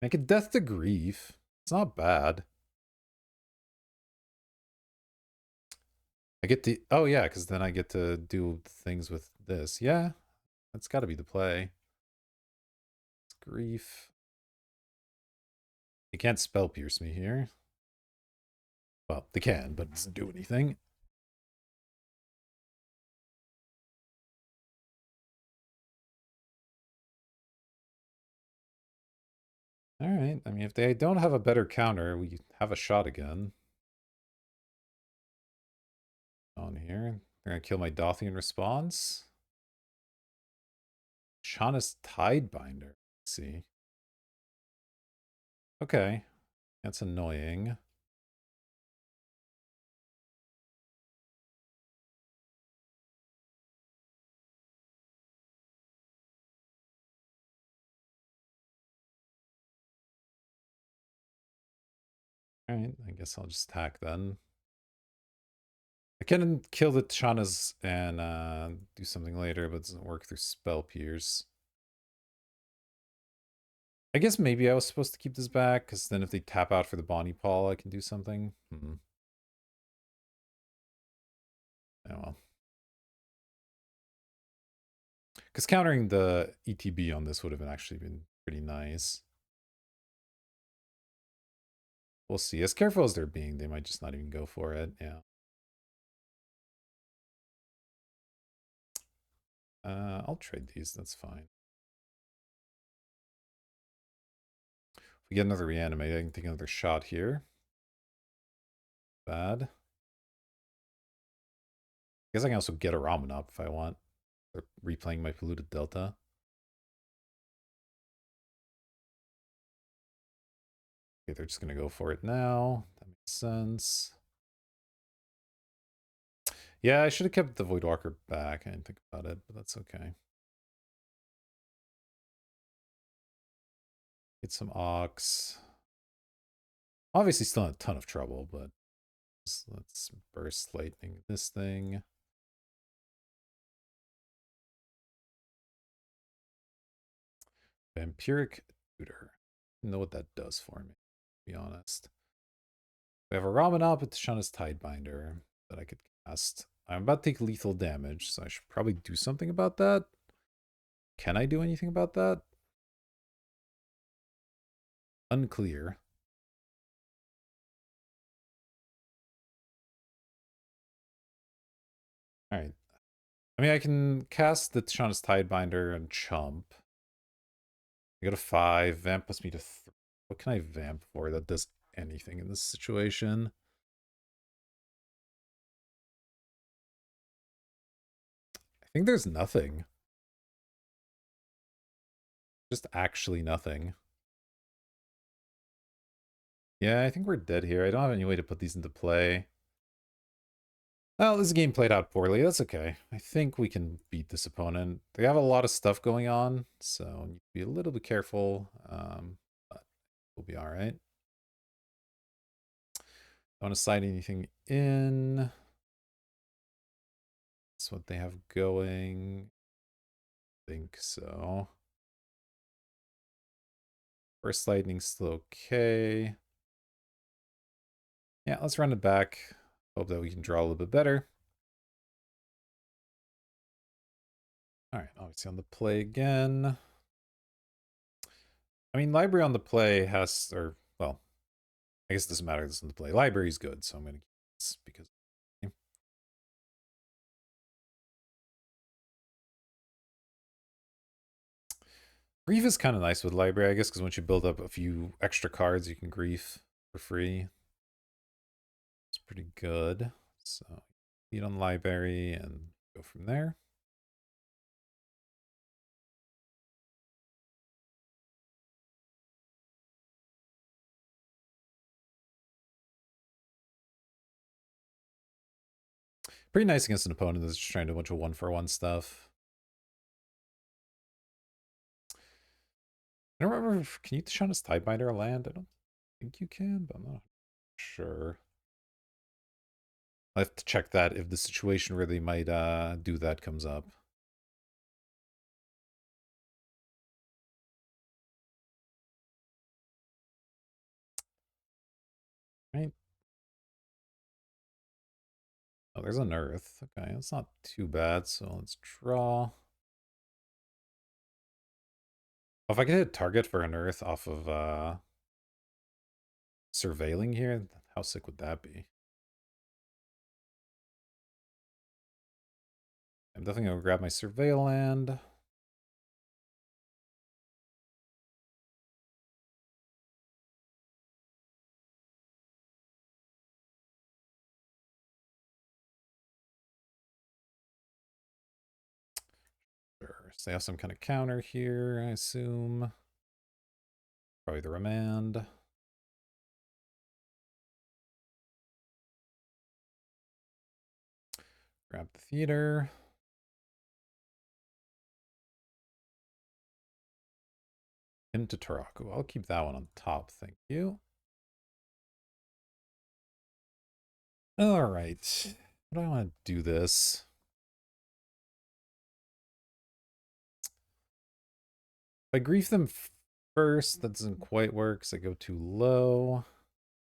Make a Death to Grief. It's not bad. I get to, oh yeah, because then I get to do things with this. Yeah, that's got to be the play. It's grief. They can't spell pierce me here. Well, they can, but it doesn't do anything. All right. I mean, if they don't have a better counter, we have a shot again. On here. They're going to kill my Dothy in response. Shauna's Tidebinder. Let's see. Okay. That's annoying. All right. I guess I'll just attack then. I can kill the Shaunas and do something later, but it doesn't work through Spell Pierce. I guess maybe I was supposed to keep this back, because then if they tap out for the Bonnie Paul, I can do something. Oh well. Because countering the ETB on this would have actually been pretty nice. We'll see. As careful as they're being, they might just not even go for it. Yeah. I'll trade these. That's fine. If we get another reanimate, I can take another shot here. Bad. I guess I can also get a ramen up if I want. Or replaying my polluted delta. Okay, they're just gonna go for it now. That makes sense. Yeah, I should have kept the Voidwalker back. I didn't think about it, but that's okay. Get some Ox. Obviously still in a ton of trouble, but let's burst lightning this thing. Vampiric Tutor. I don't know what that does for me, to be honest. We have a Ramanop with Tishana's Tidebinder that I could cast. I'm about to take lethal damage, so I should probably do something about that. Can I do anything about that? Unclear. Alright. I mean, I can cast the Tishana's Tidebinder and chump. I go to 5. Vamp puts me to 3. What can I vamp for that does anything in this situation? I think there's nothing. Just actually nothing. Yeah, I think we're dead here. I don't have any way to put these into play. Well, this game played out poorly. That's okay. I think we can beat this opponent. They have a lot of stuff going on, so need to be a little bit careful. But we'll be all right. Don't want to side anything in. That's what they have going. I think so. First lightning's still okay. Yeah, let's run it back. Hope that we can draw a little bit better. All right, obviously on the play again. I mean, library on the play has, or, well, I guess it doesn't matter. This is on the play. Library's good, so I'm going to keep this because. Grief is kind of nice with library, I guess, because once you build up a few extra cards, you can grief for free. It's pretty good. So, feed on library and go from there. Pretty nice against an opponent that's just trying to do a bunch of 1-for-1 stuff. I don't remember if, can you Tishana's Tidebinder a land? I don't think you can, but I'm not sure. I have to check that if the situation where they might do that comes up. Right? Oh, there's an Earth. Okay, that's not too bad, so let's draw. Oh, if I could hit target for an Earth off of surveilling here, how sick would that be? I'm definitely gonna grab my surveil land. Sure. So they have some kind of counter here, I assume. Probably the remand. Grab the theater. Into Taraku. I'll keep that one on top, thank you. All right. How do I want to do this? If I grief them first, that doesn't quite work because I go too low.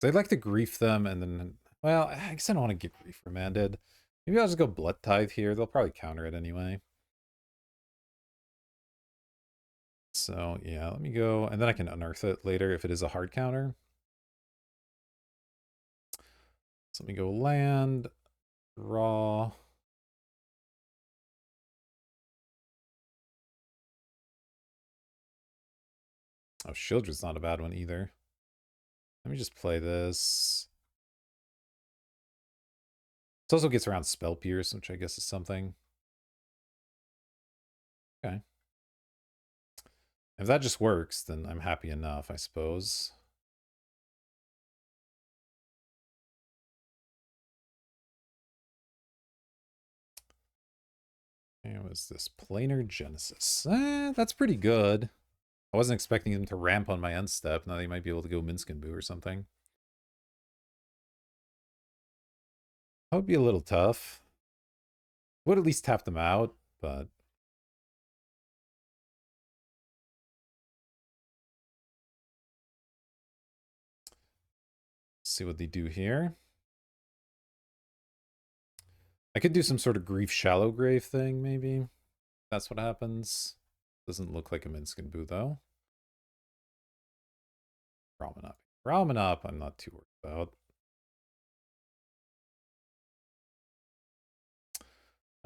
So I'd like to grief them and then, well, I guess I don't want to get grief remanded. Maybe I'll just go Blood Tithe here. They'll probably counter it anyway. So yeah, let me go, and then I can unearth it later if it is a hard counter. So let me go land, draw. Oh, Shieldred's not a bad one either. Let me just play this. It also gets around Spell Pierce, which I guess is something. Okay. If that just works, then I'm happy enough, I suppose. What was this? Planar Genesis. That's pretty good. I wasn't expecting him to ramp on my end step. Now they might be able to go Minsk and Boo or something. That would be a little tough. Would at least tap them out, but see what they do here. I could do some sort of Grief Shallow Grave thing, maybe. That's what happens. Doesn't look like a Minsk and Boo, though. Ramen up. Ramen up, I'm not too worried about.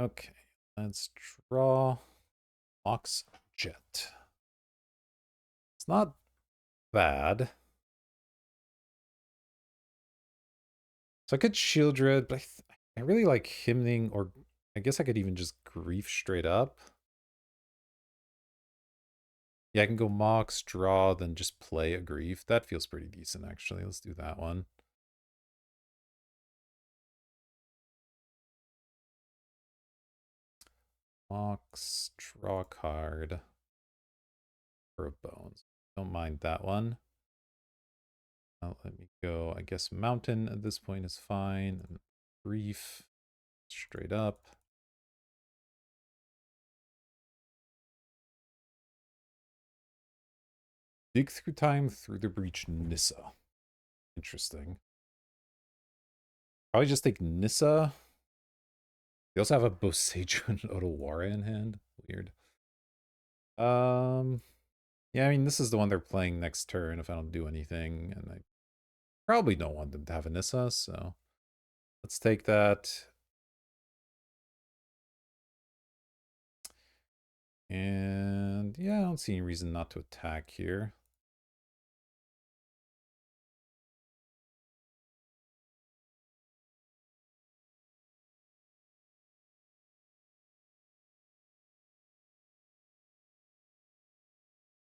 Okay, let's draw Mox Jet. It's not bad. So I could Shieldred, but I really like Hymning, or I guess I could even just Grief straight up. Yeah, I can go Mox, draw, then just play a Grief. That feels pretty decent, actually. Let's do that one. Mox, draw a card. For a Bones. Don't mind that one. Let me go. I guess Mountain at this point is fine. And Grief, straight up. Dig through time through the breach Nissa. Interesting. Probably just take Nissa. They also have a Boseiju and Otawara in hand. Weird. Yeah, I mean, this is the one they're playing next turn if I don't do anything, and I probably don't want them to have a Nissa, so let's take that. And yeah, I don't see any reason not to attack here.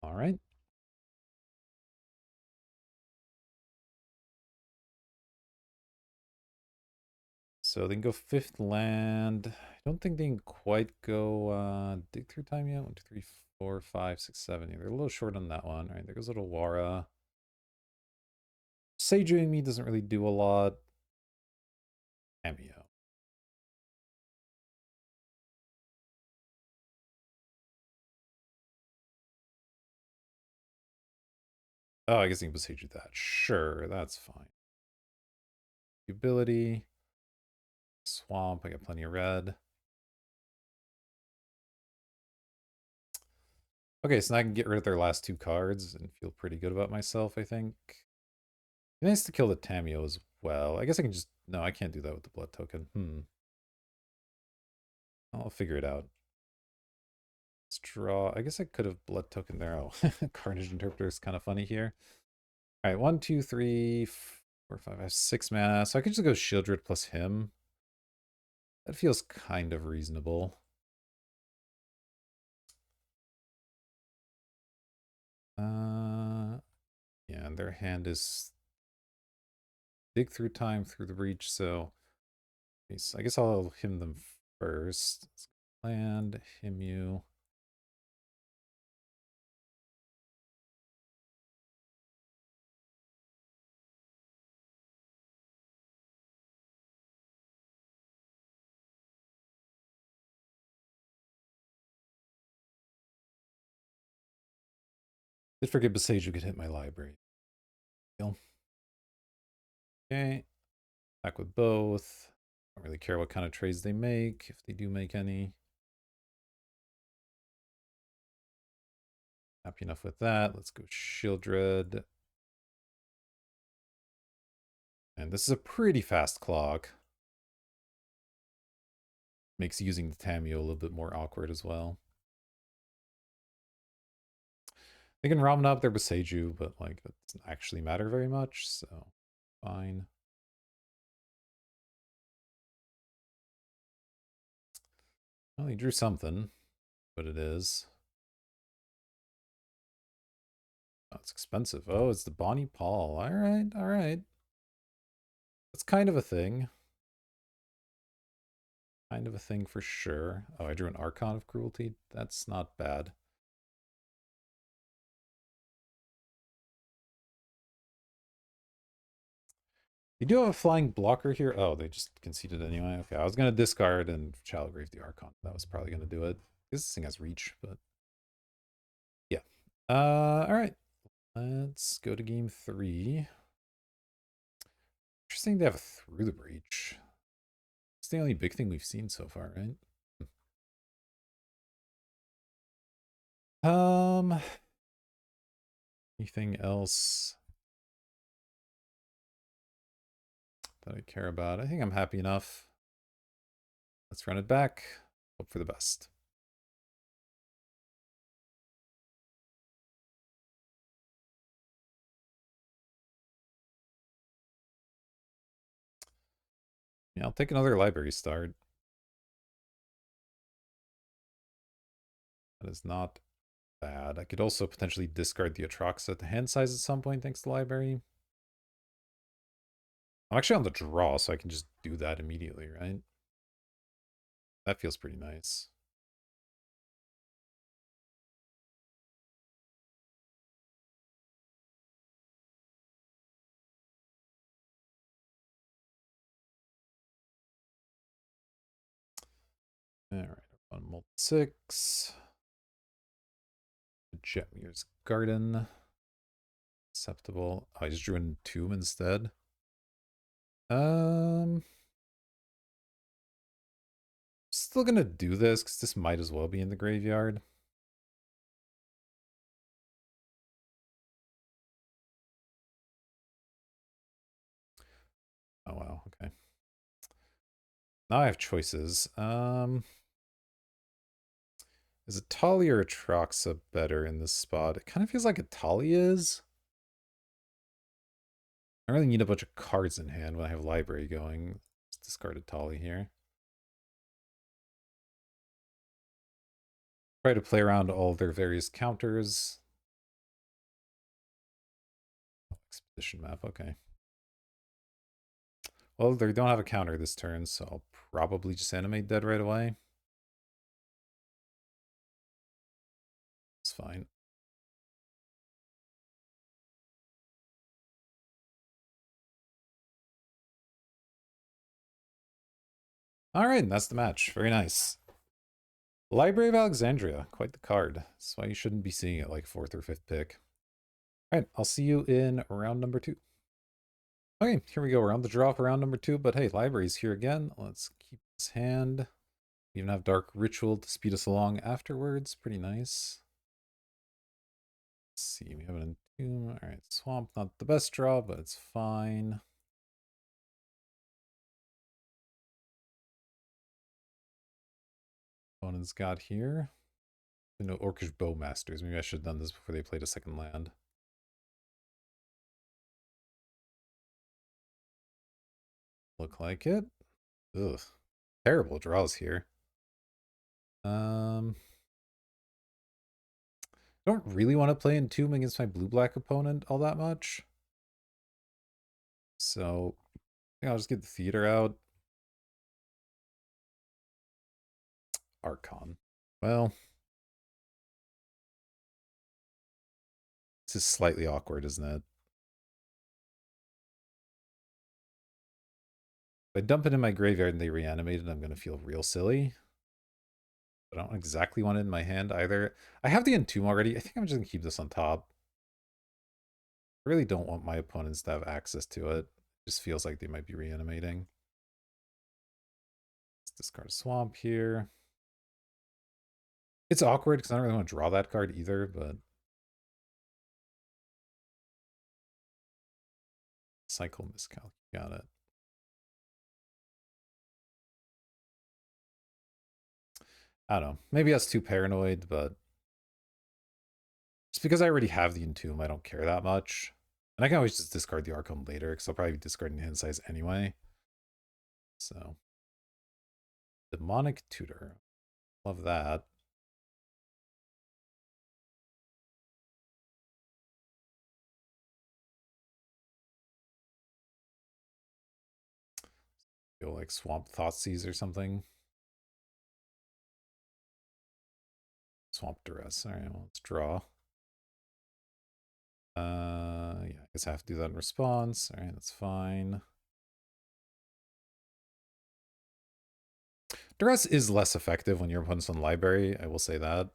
All right. So they can go fifth land. I don't think they can quite go dig through time yet. 1, 2, 3, 4, 5, 6, 7. Yeah, they're a little short on that one. All right, there goes little Wara. Seijuing me doesn't really do a lot. Cameo. Oh, I guess you can Beseiju that. Sure, that's fine. Ability. Swamp. I got plenty of red. Okay, so now I can get rid of their last 2 cards and feel pretty good about myself, I think. Nice to kill the Tamio as well. I guess I can just... No, I can't do that with the blood token. I'll figure it out. Let's draw. I guess I could have blood token there. Oh, Carnage Interpreter is kind of funny here. All right, 1, 2, 3, 4, 5. I have 6 mana, so I could just go Shieldred plus him. That feels kind of reasonable. Yeah, and their hand is dig through time through the breach, so I guess I'll him them first. Land, him you. Did forget Beseiju could hit my library. Okay. Back with both. Don't really care what kind of trades they make, if they do make any. Happy enough with that. Let's go Shieldred. And this is a pretty fast clock. Makes using the Tamio a little bit more awkward as well. They can ramen up their Beseiju, but like that doesn't actually matter very much, so fine. Well, he drew something, but it is. Oh, it's expensive. Oh, it's the Bonnie Paul. All right, all right. That's kind of a thing. kind of a thing for sure. Oh, I drew an Archon of Cruelty. That's not bad. You do have a flying blocker here. Oh, they just conceded anyway. Okay, I was going to discard and Shallow Grave the Archon. That was probably going to do it. This thing has reach, but yeah. All right. Let's go to game 3. Interesting to have Through the Breach. It's the only big thing we've seen so far, right? Anything else that I care about? I think I'm happy enough. Let's run it back. Hope for the best. Yeah, I'll take another library start. That is not bad. I could also potentially discard the Atroxa to hand size at some point thanks to library. I'm actually on the draw, so I can just do that immediately, right? That feels pretty nice. All right, on Molt 6. Jetmir's Garden. Acceptable. Oh, I just drew in Tomb instead. Still gonna do this because this might as well be in the graveyard. Oh wow, okay. Now I have choices. Is a Tali or a Troxa better in this spot? It kind of feels like a Tali is. I really need a bunch of cards in hand when I have library going. Let's discard a Tali here. Try to play around all their various counters. Expedition map, okay. Well, they don't have a counter this turn, so I'll probably just animate dead right away. It's fine. All right, and that's the match. Very nice. Library of Alexandria, quite the card. That's why you shouldn't be seeing it like 4th or 5th pick. All right, I'll see you in round number 2. Okay, here we go. We're on the draw for round number 2, but hey, library's here again. Let's keep this hand. We even have Dark Ritual to speed us along afterwards. Pretty nice. Let's see, we have an Entomb. All right, Swamp, not the best draw, but it's fine. Opponent's got here. No Orcish Bowmasters. Maybe I should have done this before they played a second land. Look like it. Ugh. Terrible draws here. I don't really want to play Entomb against my blue-black opponent all that much. So I think I'll just get the theater out. Archon. Well, this is slightly awkward, isn't it? If I dump it in my graveyard and they reanimate it, I'm going to feel real silly. But I don't exactly want it in my hand either. I have the Entomb already. I think I'm just going to keep this on top. I really don't want my opponents to have access to it. It just feels like they might be reanimating. Let's discard a Swamp here. It's awkward because I don't really want to draw that card either, but... Cycle Miscalc. Got it. I don't know. Maybe that's too paranoid, but... Just because I already have the Entomb, I don't care that much. And I can always just discard the Archon later, because I'll probably be discarding hand size anyway. So... Demonic Tutor. Love that. Feel like Swamp Thoughtseize or something. Swamp Duress. All right, well, let's draw. Yeah, I guess I have to do that in response. All right, that's fine. Duress is less effective when your opponent's on library, I will say that.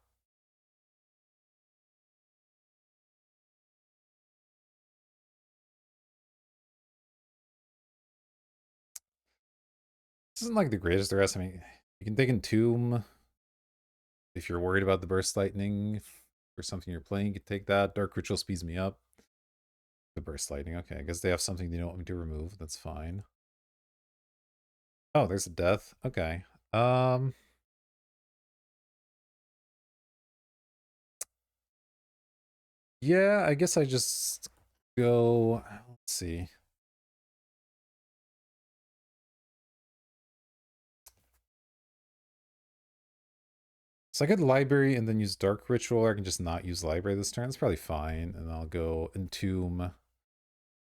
This isn't like the greatest Duress. I mean, you can take Entomb if you're worried about the Burst Lightning. For something you're playing, you can take that. Dark Ritual speeds me up. The Burst Lightning, okay. I guess they have something they don't want me to remove. That's fine. Oh, there's a death. Okay. Yeah, I guess I just go. Let's see. So I could library and then use Dark Ritual, or I can just not use library this turn. That's probably fine. And I'll go Entomb,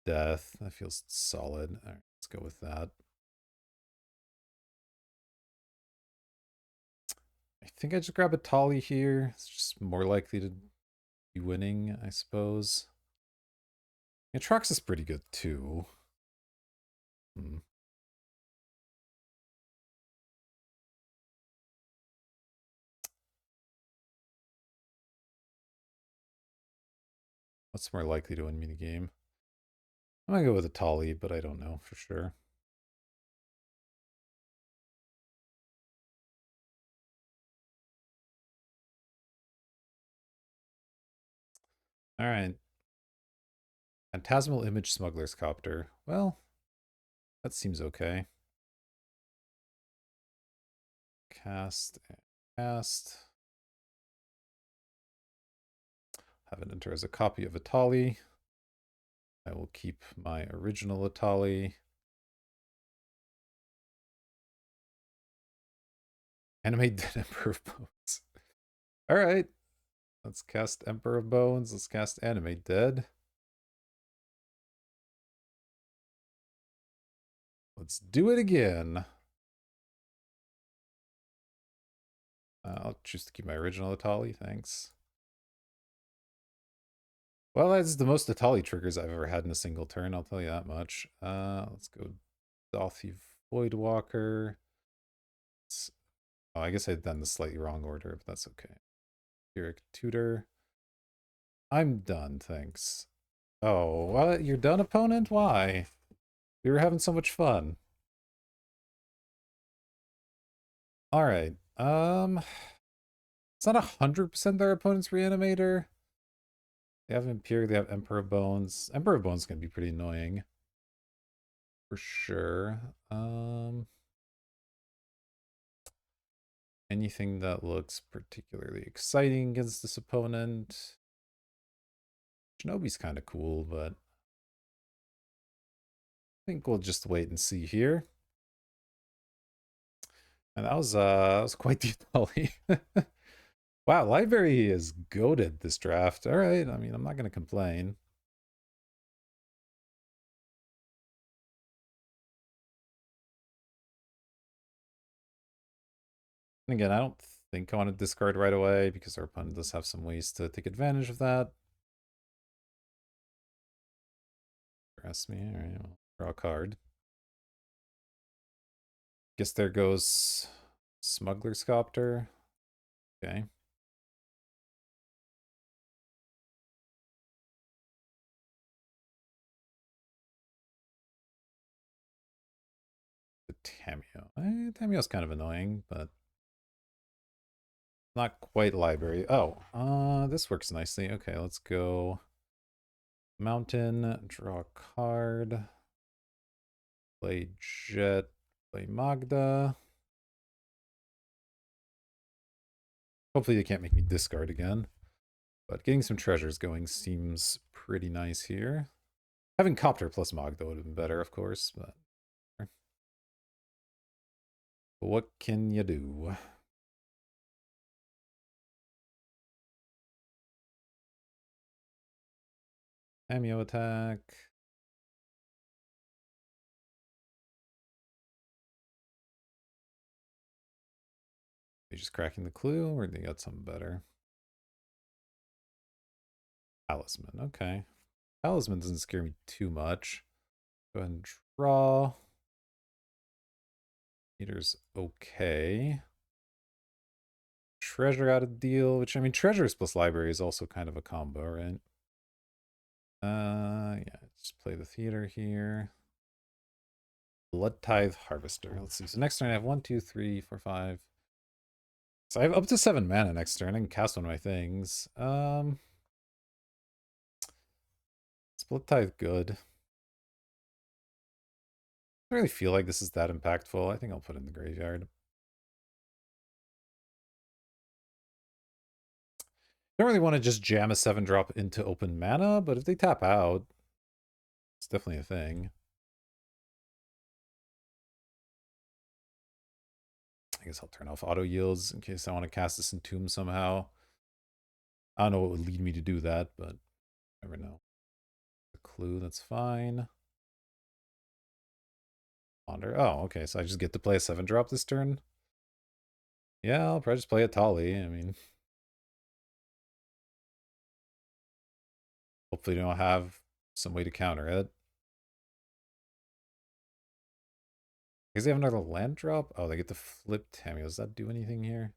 Death. That feels solid. All right, let's go with that. I think I just grab a Tali here. It's just more likely to be winning, I suppose. Atrox is pretty good too. Hmm. What's more likely to win me the game? I'm gonna go with a Tali, but I don't know for sure. All right. Phantasmal Image Smuggler's Copter. Well, that seems okay. Cast and cast. Have it enter as a copy of Atali. I will keep my original Atali. Animate Dead Emperor of Bones. All right. Let's cast Emperor of Bones. Let's cast Animate Dead. Let's do it again. I'll choose to keep my original Atali. Thanks. Well, that's the most Atali triggers I've ever had in a single turn. I'll tell you that much. Let's go Dothy Voidwalker. Oh, I guess I'd done the slightly wrong order, but that's okay. Eric Tutor. I'm done, thanks. Oh, what? You're done, opponent? Why? We were having so much fun. Alright. It's not 100% their opponent's Reanimator. They have Imperial, they have Emperor Bones. Emperor Bones can be pretty annoying. For sure. Anything that looks particularly exciting against this opponent. Shinobi's kind of cool, but I think we'll just wait and see here. And that was quite the Atali. Wow, library is goated this draft. All right, I mean, I'm not going to complain. And again, I don't think I want to discard right away because our opponent does have some ways to take advantage of that. Press me. All right, well, draw a card. Guess there goes Smuggler's Copter. Okay. The Tameo. Tameo's kind of annoying, but not quite library. Oh, this works nicely. Okay, let's go Mountain, draw a card, play Jet, play Magda. Hopefully they can't make me discard again. But getting some treasures going seems pretty nice here. Having Copter plus Magda would have been better, of course, but what can you do? Cameo attack. They just cracking the clue, or they got something better? Talisman, okay. Talisman doesn't scare me too much. Go ahead and draw. Meter's okay. Treasure out of deal, which I mean, treasures plus library is also kind of a combo, right? Yeah, just play the theater here. Blood Tithe Harvester. Let's see. So next turn I have 1, 2, 3, 4, 5. So I have up to 7 mana next turn. I can cast one of my things. Split Tithe good. I don't really feel like this is that impactful. I think I'll put it in the graveyard. Don't really want to just jam a 7-drop into open mana, but if they tap out, it's definitely a thing. I guess I'll turn off auto yields in case I want to cast this Entomb somehow. I don't know what would lead me to do that, but never know. A clue, that's fine. Ponder. Oh, okay, so I just get to play a 7-drop this turn? Yeah, I'll probably just play a Tali. I mean, hopefully they don't have some way to counter it. Because they have another land drop? Oh, they get to flip Tamio. Does that do anything here?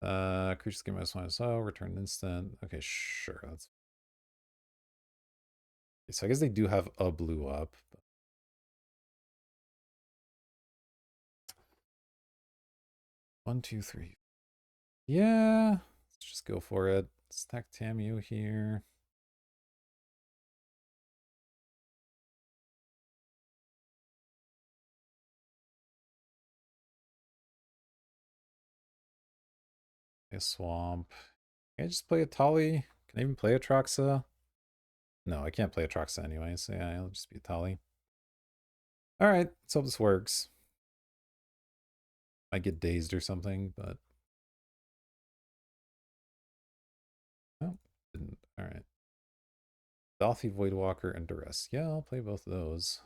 Creatures get -1, return instant. Okay, sure. That's so I guess they do have a blue up. But... 1, 2, 3. Yeah, let's just go for it. Stack Tamio here. A swamp. Can I just play a Tali? Can I even play a Troxa? No, I can't play a Troxa anyway, so yeah, it'll just be a Tali. Alright, let's hope this works. Might get dazed or something, but... No, didn't. Alright. Dolphy, Voidwalker, and Duress. Yeah, I'll play both of those.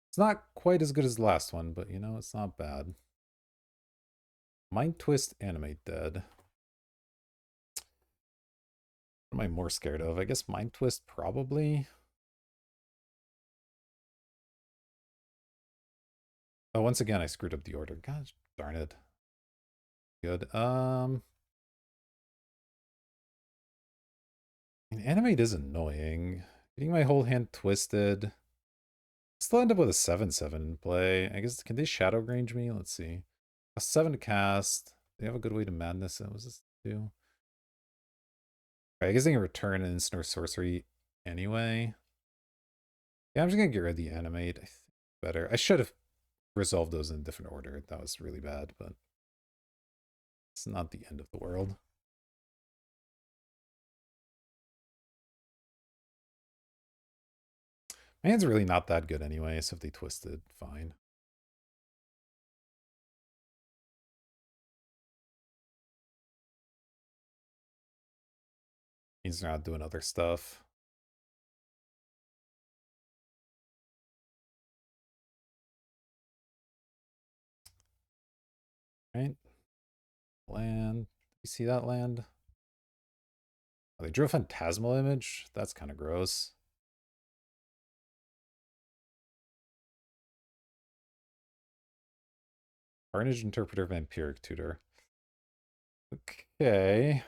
It's not quite as good as the last one, but you know, it's not bad. Mind Twist, Animate Dead. What am I more scared of? I guess Mind Twist, probably. Oh, once again, I screwed up the order. Gosh darn it. Good. Animate is annoying. Getting my whole hand twisted. Still end up with a 7/7 play. I guess, can they Shadow Grange me? Let's see. A 7 to cast. They have a good way to madness it. What was this do? Right, I guess they can return an instant or sorcery anyway. Yeah, I'm just gonna get rid of the animate. I think better. I should have resolved those in a different order. That was really bad, but it's not the end of the world. My hand's really not that good anyway, so if they twist it, fine. Means they're not doing other stuff. Right? Land. You see that land? Oh, they drew a phantasmal image? That's kind of gross. Carnage Interpreter, Vampiric Tutor. Okay.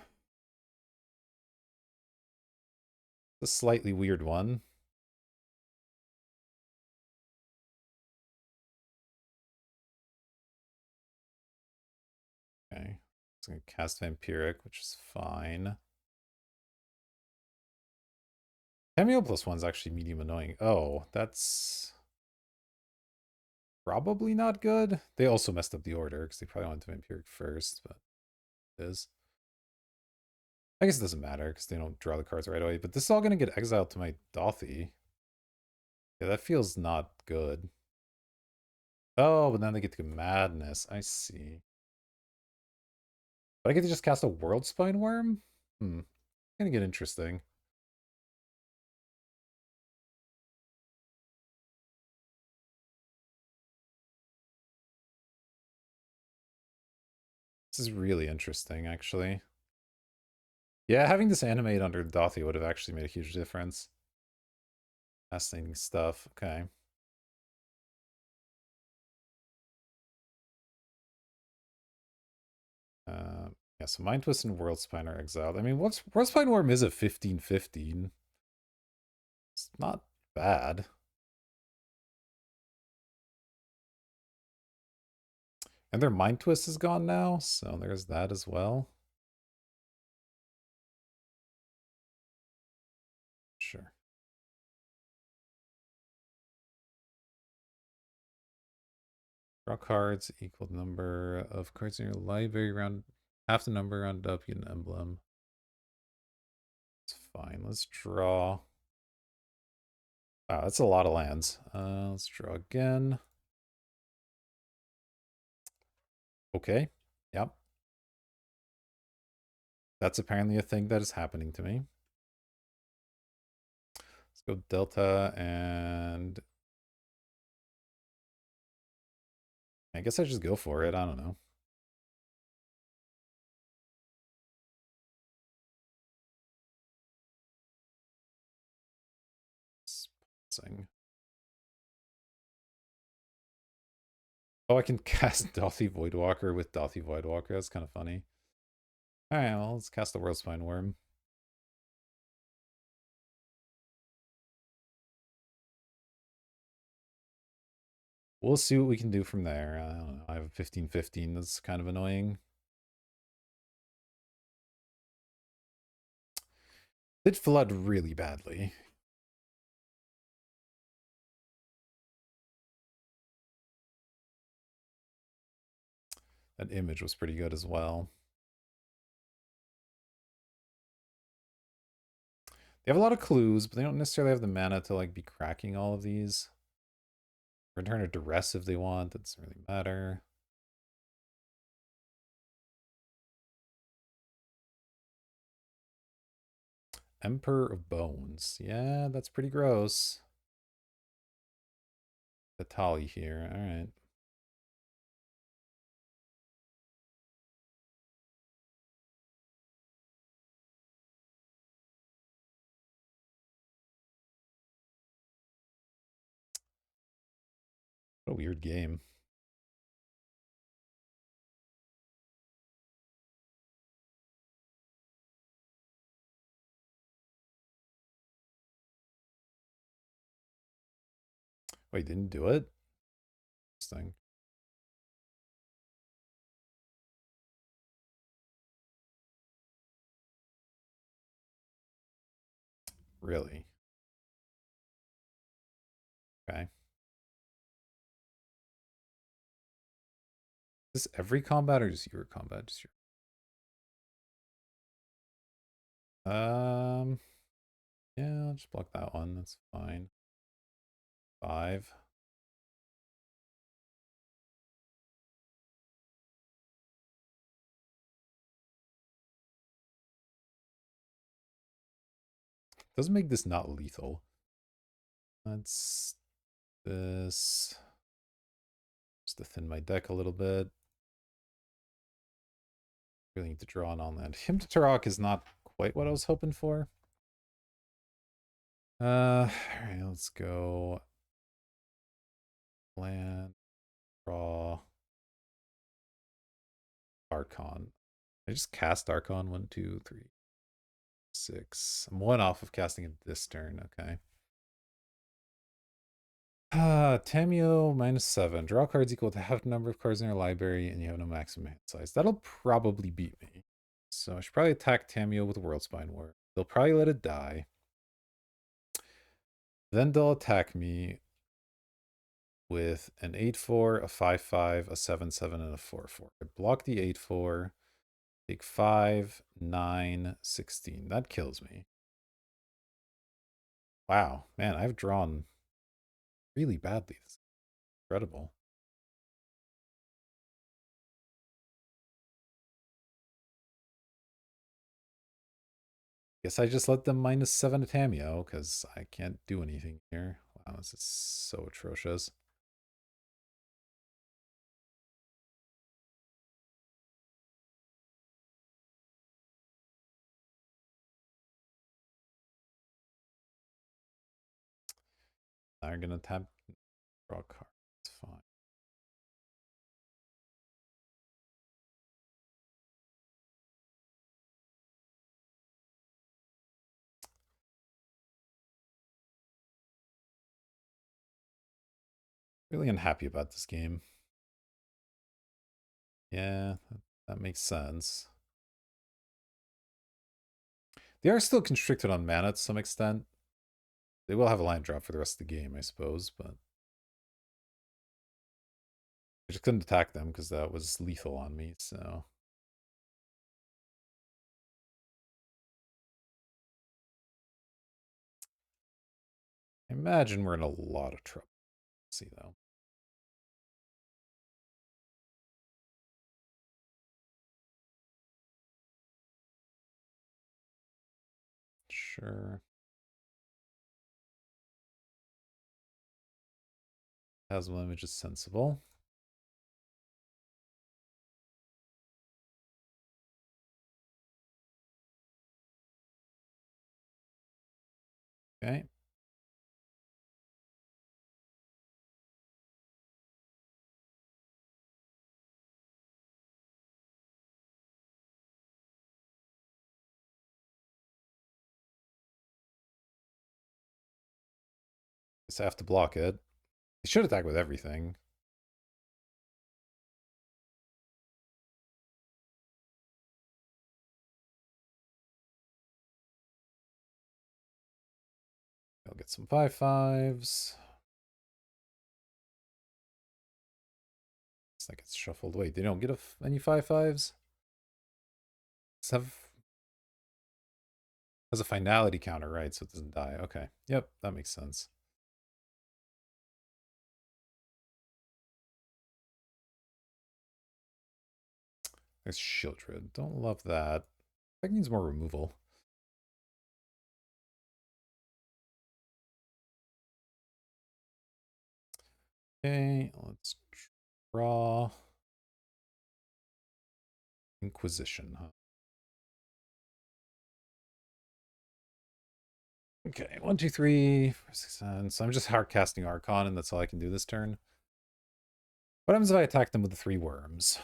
A slightly weird one. Okay. It's going to cast Vampiric, which is fine. Cameo +1 is actually medium annoying. Oh, that's probably not good. They also messed up the order because they probably went to Vampiric first, but it is. I guess it doesn't matter because they don't draw the cards right away. But this is all going to get exiled to my Dolphy. Yeah, that feels not good. Oh, but then they get to Madness. I see. But I get to just cast a World Spine Worm? Hmm. Gonna get interesting. This is really interesting, actually. Yeah, having this animate under Dothy would have actually made a huge difference. Fascinating stuff. Okay. Yeah, so Mind Twist and World Spine are exiled. I mean, what's World Spine Worm is a 15/15. It's not bad. And their Mind Twist is gone now, so there's that as well. Sure. Draw cards equal number of cards in your library, round half the number, rounded up, get an emblem. It's fine. Let's draw. Wow, that's a lot of lands. Let's draw again. Okay. Yep. That's apparently a thing that is happening to me. Let's go Delta, and I guess I just go for it. I don't know. Sponsing. Oh, I can cast Dothy Voidwalker with Dothy Voidwalker. That's kind of funny. Alright, well, let's cast the World Spine Worm. We'll see what we can do from there. I don't know. I have a 15/15 that's kind of annoying. Did flood really badly. That image was pretty good as well. They have a lot of clues, but they don't necessarily have the mana to like be cracking all of these. Return a duress if they want. That doesn't really matter. Emperor of Bones. Yeah, that's pretty gross. The Tali here. All right. What a weird game. Wait, didn't do it? Interesting. Really? Okay. Is this every combat or just your combat? Just your. Yeah, I'll just block that one. That's fine. 5. Doesn't make this not lethal. That's this. Just to thin my deck a little bit. Really need to draw on that. Him to Turok is not quite what I was hoping for. Alright, let's go. Land, draw, Archon. I just cast Archon. 1, 2, 3, 6. I'm one off of casting it this turn. Okay. Tamio -7. Draw cards equal to half the number of cards in your library, and you have no maximum hand size. That'll probably beat me. So I should probably attack Tamio with World Spine War. They'll probably let it die. Then they'll attack me with an 8/4, a 5/5, a 7/7, and a 4/4. I block the 8/4, take 5, 9, 16. That kills me. Wow, man, I've drawn really badly. This is incredible. Guess I just let them -7 to Tamio, because I can't do anything here. Wow, this is so atrocious. Now you're gonna tap, draw a card. It's fine. Really unhappy about this game. Yeah, that makes sense. They are still constricted on mana to some extent. They will have a land drop for the rest of the game, I suppose, but I just couldn't attack them because that was lethal on me, so. I imagine we're in a lot of trouble. Let's see, though. Sure. Plasma image is sensible. Okay. Just have to block it. He should attack with everything. I'll get some 5/5s. That gets shuffled. Wait, they don't get any 5/5s? This has a finality counter, right? So it doesn't die. Okay. Yep, that makes sense. There's Shieldred. Don't love that. That needs more removal. Okay, let's draw. Inquisition, huh? Okay, 1, 2, 3, 4, 6, 7. So I'm just hard casting Archon, and that's all I can do this turn. What happens if I attack them with the 3 worms?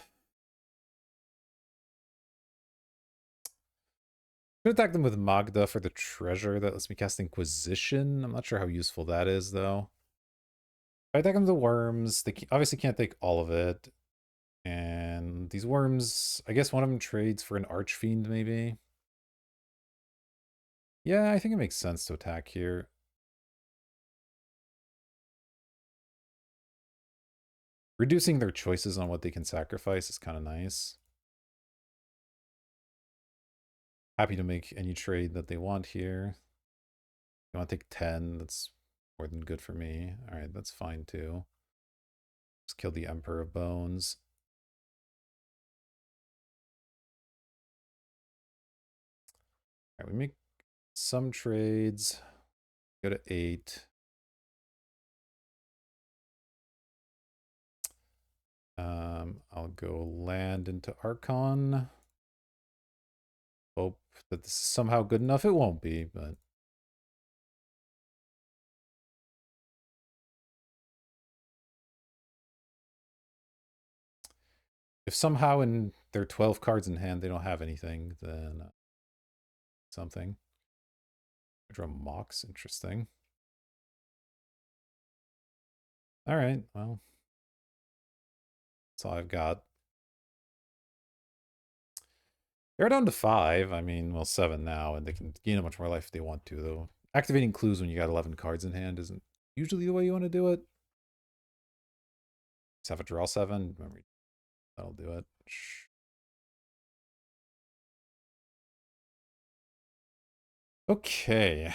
I'm gonna attack them with Magda for the treasure that lets me cast Inquisition. I'm not sure how useful that is, though. If I attack them with the worms, they obviously can't take all of it. And these worms, I guess one of them trades for an Archfiend, maybe? Yeah, I think it makes sense to attack here. Reducing their choices on what they can sacrifice is kind of nice. Happy to make any trade that they want here. You want to take 10, that's more than good for me. Alright, that's fine too. Just kill the Emperor of Bones. Alright, we make some trades. Go to 8. I'll go land into Archon. Hope that this is somehow good enough. It won't be, but if somehow in their 12 cards in hand they don't have anything, then something. I draw Mox, interesting. Alright, well. That's all I've got. They're down to 5. I mean, well, 7 now, and they can gain a much more life if they want to, though. Activating clues when you got 11 cards in hand isn't usually the way you want to do it. Just have a draw 7. Remember, that'll do it. Okay.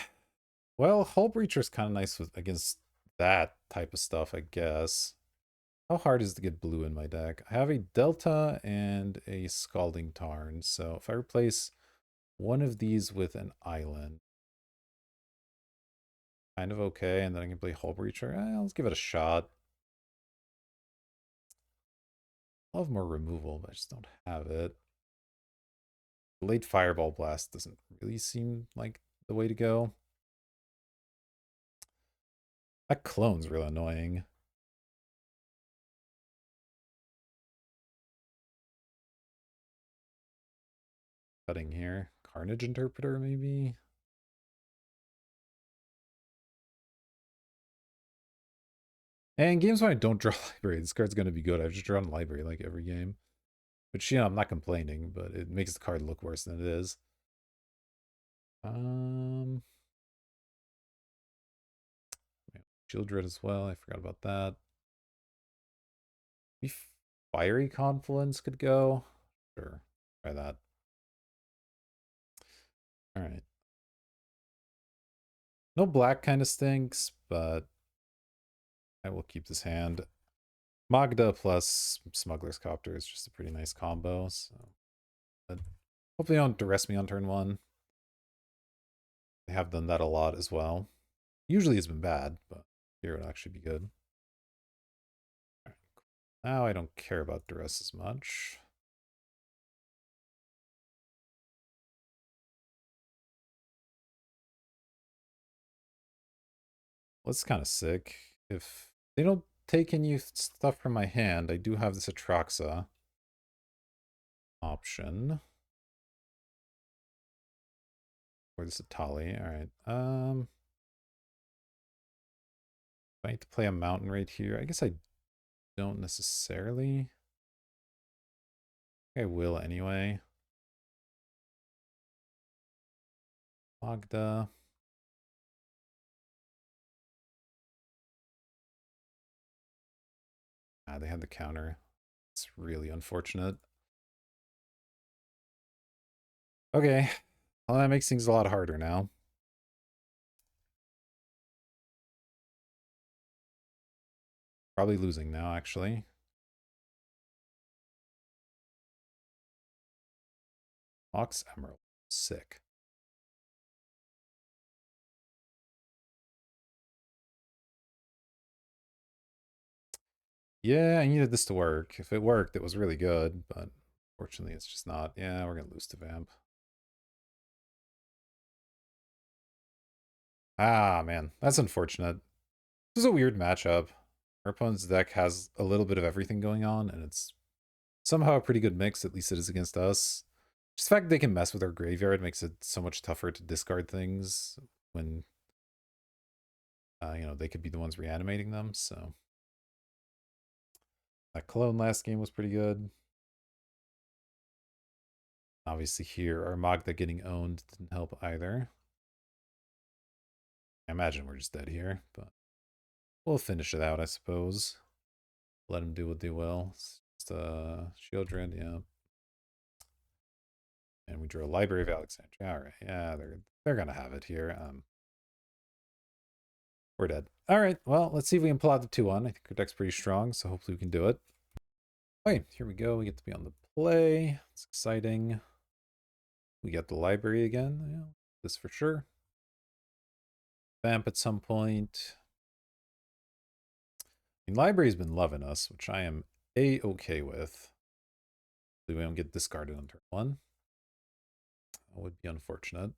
Well, Hull Breacher's kind of nice against that type of stuff, I guess. How hard is it to get blue in my deck? I have a Delta and a Scalding Tarn, so if I replace one of these with an island, kind of okay, and then I can play Hull Breacher. Let's give it a shot. I'll have more removal, but I just don't have it. Late Fireball Blast doesn't really seem like the way to go. That clone's real annoying. Cutting here. Carnage Interpreter, maybe? And games when I don't draw library, this card's gonna be good. I've just drawn library like every game. Which, I'm not complaining, but it makes the card look worse than it is. Shield Dread as well. I forgot about that. Maybe Fiery Confluence could go. Sure, try that. All right. No black kind of stinks, but I will keep this hand. Magda plus Smuggler's Copter is just a pretty nice combo. So, but hopefully, they don't duress me on turn one. They have done that a lot as well. Usually, it's been bad, but here it would actually be good. All right. Now I don't care about duress as much. Well, it's kind of sick. If they don't take any stuff from my hand, I do have this Atraxa option. Or this Atali. Alright. I need to play a mountain right here. I guess I don't necessarily. I will anyway. Magda. Ah, they had the counter. It's really unfortunate. Okay. Well, that makes things a lot harder now. Probably losing now, actually. Ox Emerald. Sick. Yeah, I needed this to work. If it worked, it was really good, but fortunately it's just not. Yeah, we're gonna lose to Vamp. Ah, man, that's unfortunate. This is a weird matchup. Our opponent's deck has a little bit of everything going on, and it's somehow a pretty good mix, at least it is against us. Just the fact they can mess with our graveyard makes it so much tougher to discard things when, they could be the ones reanimating them, so. That clone last game was pretty good. Obviously here, our Magda getting owned didn't help either. I imagine we're just dead here, but we'll finish it out, I suppose. Let them do what they will. It's just Shieldred, yeah. And we drew a Library of Alexandria. All right, yeah, they're gonna have it here. We're dead. All right, well, let's see if we can pull out the 2-1. I think our deck's pretty strong, so hopefully we can do it. Okay, here we go. We get to be on the play. It's exciting. We get the library again. Yeah, this for sure. Vamp at some point. I mean, library's been loving us, which I am a-okay with. We don't get discarded on turn one. That would be unfortunate.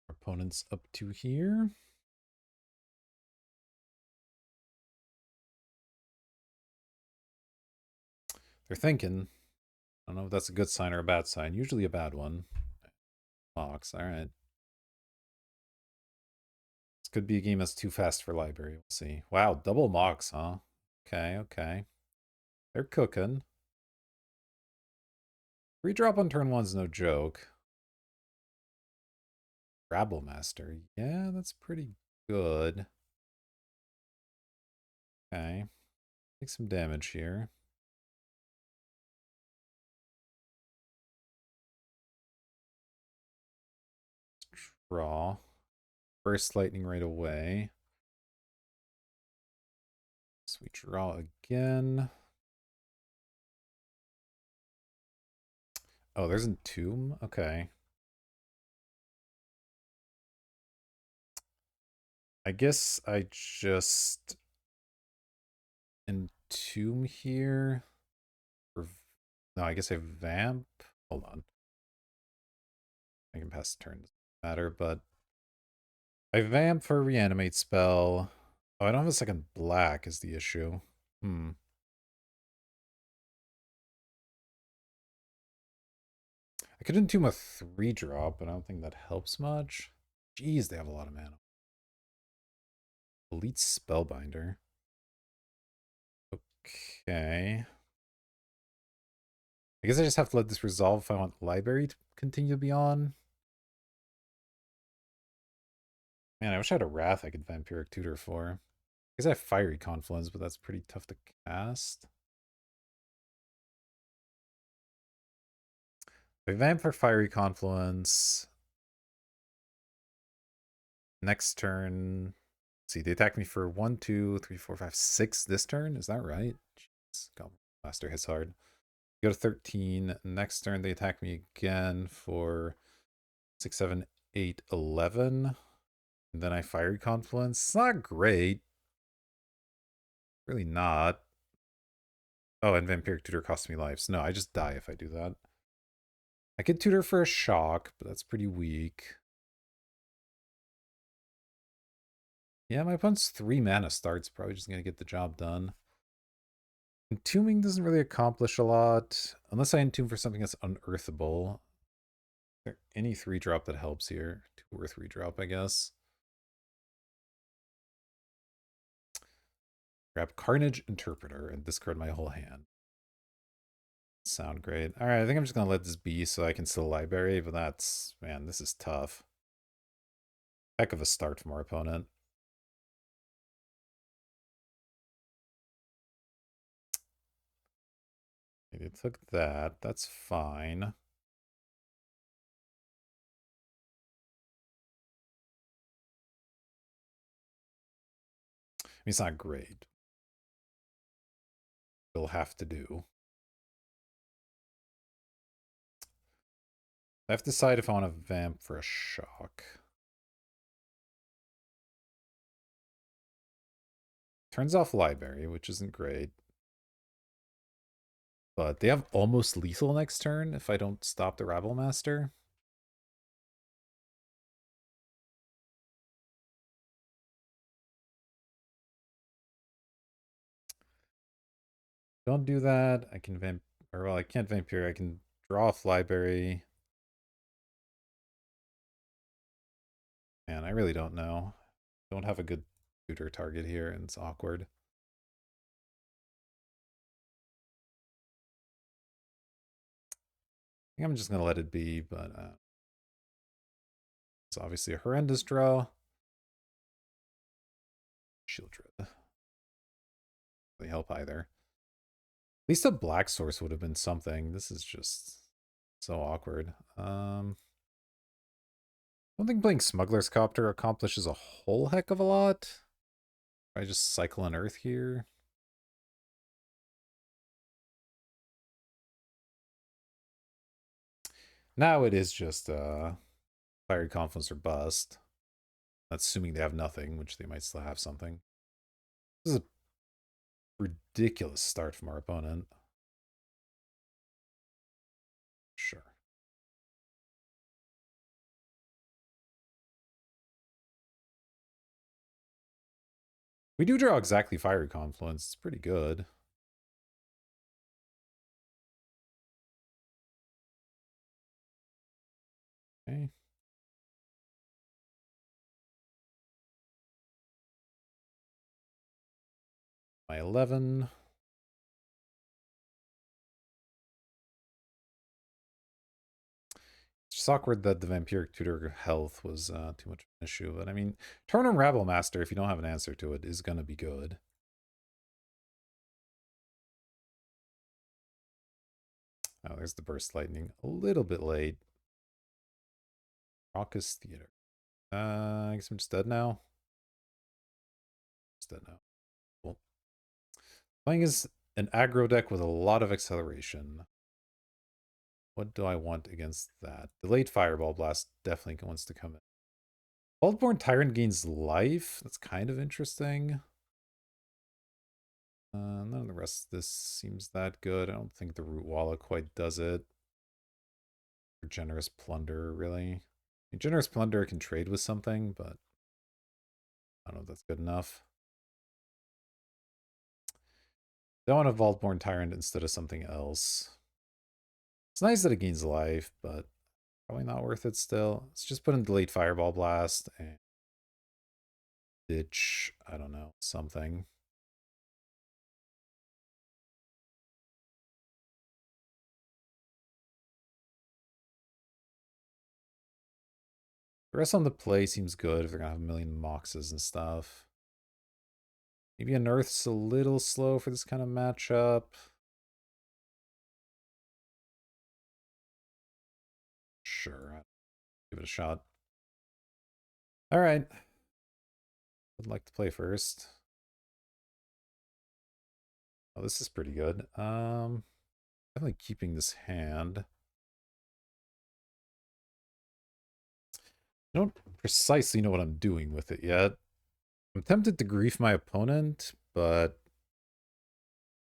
Our opponent's up to here. They're thinking. I don't know if that's a good sign or a bad sign. Usually a bad one. Box, all right. This could be a game that's too fast for library. We'll see. Wow, double Mox, huh? Okay, okay. They're cooking. Redrop on turn one's no joke. Rabble Master. Yeah, that's pretty good. Okay. Take some damage here. Draw. Burst Lightning right away. So we draw again. Oh, there's Entomb? Okay. I guess I just Tomb here. No, I guess I vamp. Hold on. I can pass the turn. Doesn't matter, but I vamp for a reanimate spell. Oh, I don't have a second black is the issue. I could entomb a 3-drop, but I don't think that helps much. Jeez, they have a lot of mana. Elite Spellbinder. Okay. I guess I just have to let this resolve if I want Library to continue to be on. Man, I wish I had a Wrath I could Vampiric Tutor for. I guess I have Fiery Confluence, but that's pretty tough to cast. If I vamp for Fiery Confluence. Next turn. Let's see, they attack me for 1, 2, 3, 4, 5, 6 this turn. Is that right? Jeez, Goblin Master hits hard. Go to 13. Next turn, they attack me again for 6, 7, 8, 11. And then I Fiery Confluence. It's not great. Really not. Oh, and Vampiric Tutor costs me lives. No, I just die if I do that. I could tutor for a shock, but that's pretty weak. Yeah, my opponent's 3 mana starts. Probably just going to get the job done. Entombing doesn't really accomplish a lot. Unless I entomb for something that's unearthable. Is there any 3-drop that helps here? 2 or 3-drop, I guess. Grab Carnage Interpreter and discard my whole hand. Sound great. Alright, I think I'm just going to let this be so I can still library, but that's... Man, this is tough. Heck of a start from our opponent. They took that. That's fine. I mean, it's not great. We'll have to do. I have to decide if I want to vamp for a shock. Turns off library, which isn't great. But they have almost lethal next turn if I don't stop the Rabble Master. Don't do that. I can vamp, or well, I can't vampire. I can draw off library. Man, I really don't know. Don't have a good tutor target here, and it's awkward. I think I'm just gonna let it be, but it's obviously a horrendous draw. Shield Dread. Really help either. At least a black source would have been something. This is just so awkward. I don't think playing Smuggler's Copter accomplishes a whole heck of a lot. I just cycle an Earth here. Now it is just Fiery Confluence or bust. That's assuming they have nothing, which they might still have something. This is a ridiculous start from our opponent. Sure. We do draw exactly Fiery Confluence. It's pretty good. Okay. My 11. It's just awkward that the Vampiric Tutor health was too much of an issue. But I mean, Turn on Rabble Master, if you don't have an answer to it, is going to be good. Oh, there's the Burst Lightning. A little bit late. Raucous Theater. I guess I'm just dead now. Just dead now. Cool. Playing is an aggro deck with a lot of acceleration. What do I want against that? Delayed Fireball Blast definitely wants to come in. Vaultborn Tyrant gains life. That's kind of interesting. None of the rest of this seems that good. I don't think the root wallet quite does it. Or generous plunder, really. I mean, generous plunder can trade with something, but I don't know if that's good enough. Don't want a Vaultborn Tyrant instead of something else. It's nice that it gains life, but probably not worth it still. Let's just put in Delayed Fireball Blast and ditch, I don't know, something. The rest on the play seems good if they're gonna have a million Moxes and stuff. Maybe Unearth's a little slow for this kind of matchup. Sure, I'll give it a shot. All right. Would like to play first. Oh, this is pretty good. Definitely keeping this hand. I don't precisely know what I'm doing with it yet. I'm tempted to grief my opponent, but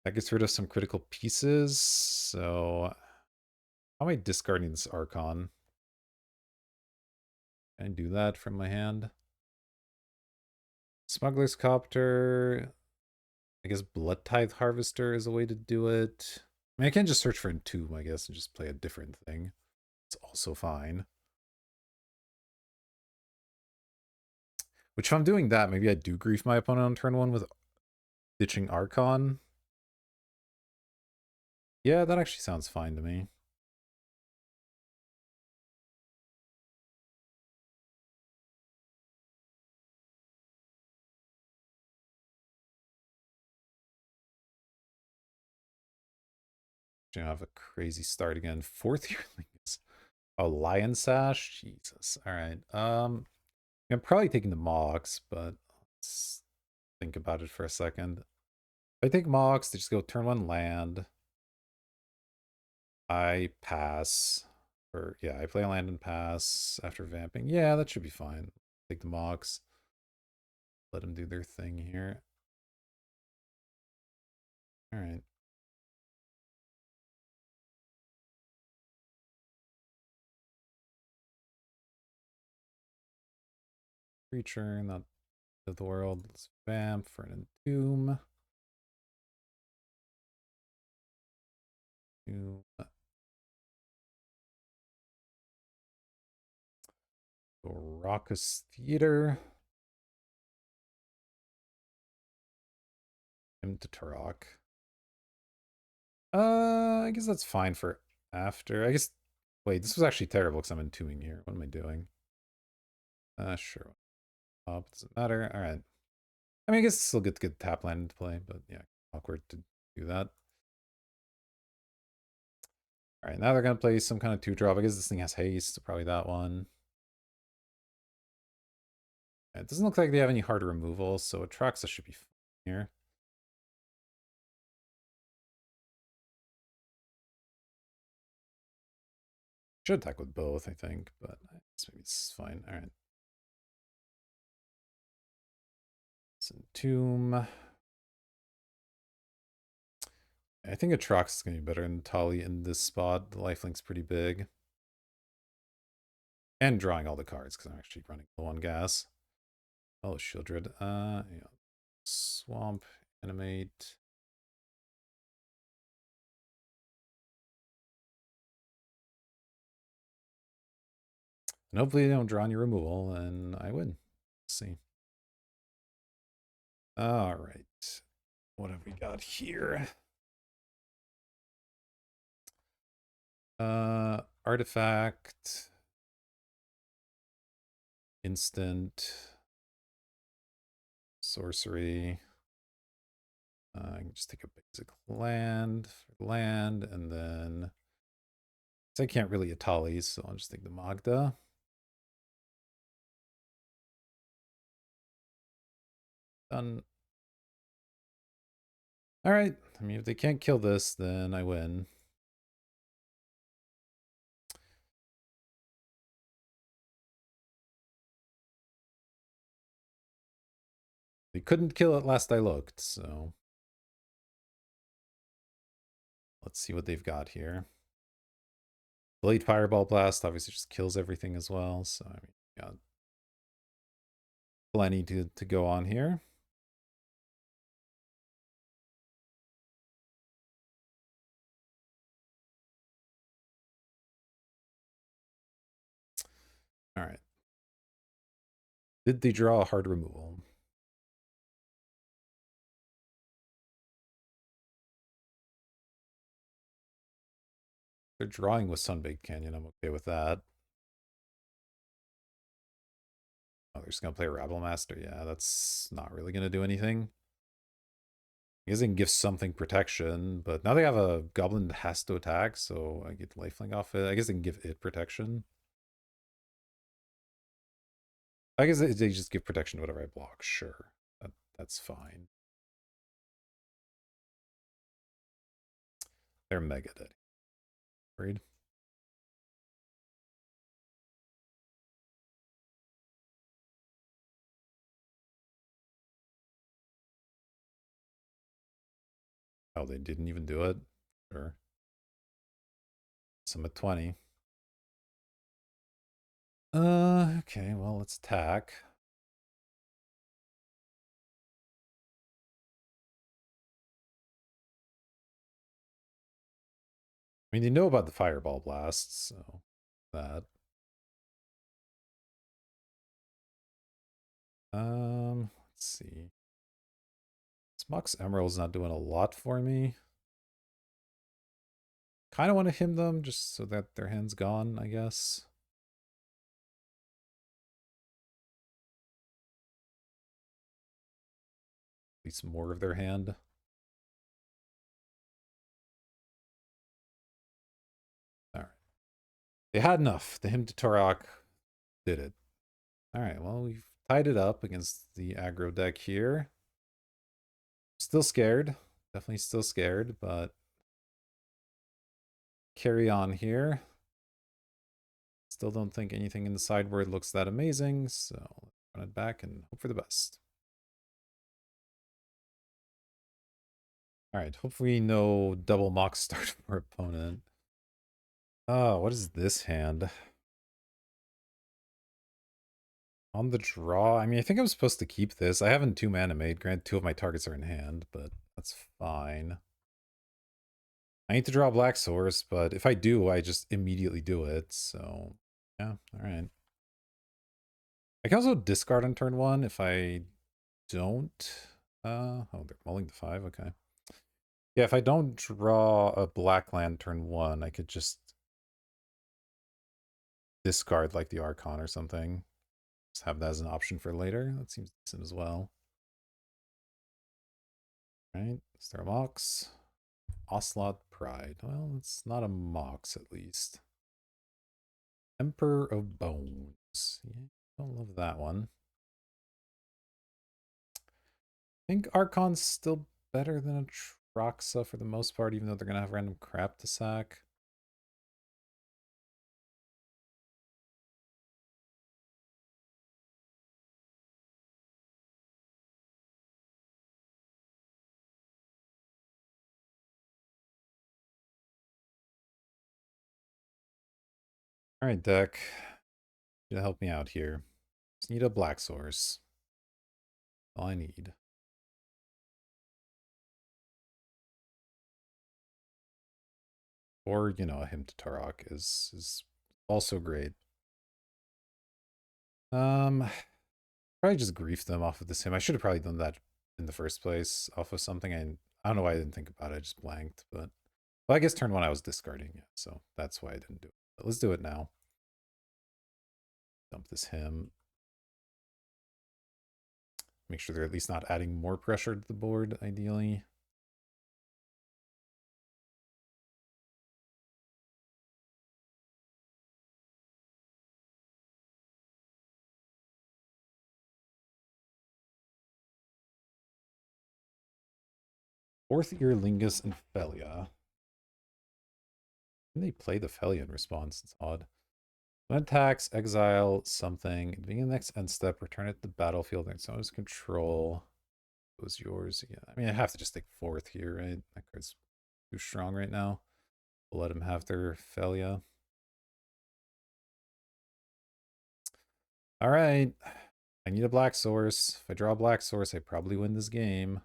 that gets rid of some critical pieces. So how am I discarding this Archon? Can I do that from my hand? Smuggler's Copter. I guess Blood Tithe Harvester is a way to do it. I mean, I can just search for Entomb, I guess, and just play a different thing. It's also fine. Which, if I'm doing that, maybe I do grief my opponent on turn 1 with ditching Archon. Yeah, that actually sounds fine to me. I have a crazy start again. Fourth yearlings. Oh, Lion Sash? Jesus. Alright. I'm probably taking the Mox, but let's think about it for a second. If I take Mox, they just go turn 1 land. I pass. Or yeah, I play a land and pass after vamping. Yeah, that should be fine. Take the Mox. Let them do their thing here. Alright. Creature, not of the world. Let's vamp for an Entomb. Raucous Theater. Him to Turok. I guess that's fine for after. I guess. Wait, this was actually terrible because I'm entombing here. What am I doing? Sure. Doesn't matter. All right. I mean, I guess it's still good to get tap land into play, but yeah, awkward to do that. All right, now they're gonna play some kind of 2-drop. I guess this thing has haste, so probably that one. It doesn't look like they have any hard removal, so Atraxa should be fine here. Should attack with both, I think, but maybe it's fine. All right. It's Entomb. I think Atrax is going to be better than Tali in this spot. The lifelink's pretty big. And drawing all the cards, because I'm actually running low on gas. Oh, Shieldred. Yeah. Swamp, Animate. And hopefully they don't draw any removal, and I win. Let's see. Alright. What have we got here? Artifact. Instant. Sorcery. I can just take a basic land for land, and then I can't really Atali, so I'll just take the Magda. Done. All right. I mean, if they can't kill this, then I win. They couldn't kill it last I looked, so Let's see what they've got here. Blade Fireball Blast obviously just kills everything as well. So, I mean, got plenty to go on here. All right. Did they draw a hard removal? They're drawing with Sunbaked Canyon. I'm okay with that. Oh, they're just going to play Rabble Master. Yeah, that's not really going to do anything. I guess they can give something protection, but now they have a Goblin that has to attack, so I get Lifelink off it. I guess they can give it protection. I guess they just give protection to whatever I block. Sure, that's fine. They're mega dead. Worried? Oh, they didn't even do it? Sure. So I'm at 20. Okay, well, let's attack. I mean, you know about the Fireball Blasts, so that. Let's see. Smux Emerald's not doing a lot for me. Kind of want to him them just so that their hand's gone, I guess. At least more of their hand. Alright. They had enough. The hymn to Turok did it. Alright, well, we've tied it up against the aggro deck here. Still scared. Definitely still scared, but carry on here. Still don't think anything in the sideboard looks that amazing, so let's run it back and hope for the best. Alright, hopefully no double mock start for opponent. Oh, what is this hand? On the draw, I mean, I think I'm supposed to keep this. I haven't 2-mana made. Granted, 2 of my targets are in hand, but that's fine. I need to draw Black Source, but if I do, I just immediately do it. So, yeah, alright. I can also discard on turn 1 if I don't. Oh, they're mulling the 5, okay. Yeah, if I don't draw a black land turn 1, I could just discard like the Archon or something. Just have that as an option for later. That seems decent as well. Right, Star Mox. Ocelot Pride. Well, it's not a Mox at least. Emperor of Bones. Yeah, don't love that one. I think Archon's still better than a Troxa for the most part, even though they're going to have random crap to sack. Alright, deck. You help me out here. Just need a black source. All I need. Or, you know, a hymn to Turok is also great. Probably just grief them off of this hymn. I should have probably done that in the first place off of something. I don't know why I didn't think about it. I just blanked, but well, I guess turn 1 I was discarding it, so that's why I didn't do it. But let's do it now. Dump this hymn. Make sure they're at least not adding more pressure to the board, ideally. Fourth Ear Lingus and Felia. When they play the Felia in response, it's odd. When attacks, exile something. At the beginning of the next end step, return it to the battlefield. Next owner's control. It was yours. Yeah, I mean, I have to just take 4th here, right? That card's too strong right now. We'll let him have their failure. All right. I need a black source. If I draw a black source, I probably win this game.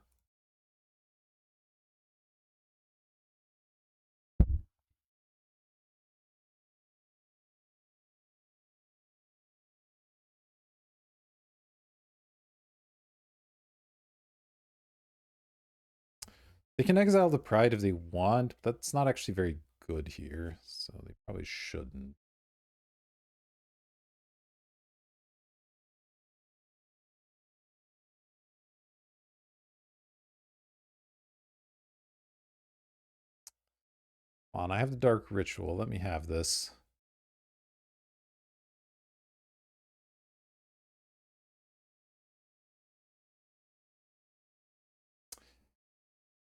They can exile the Pride if they want, but that's not actually very good here, so they probably shouldn't. Come on, I have the Dark Ritual. Let me have this.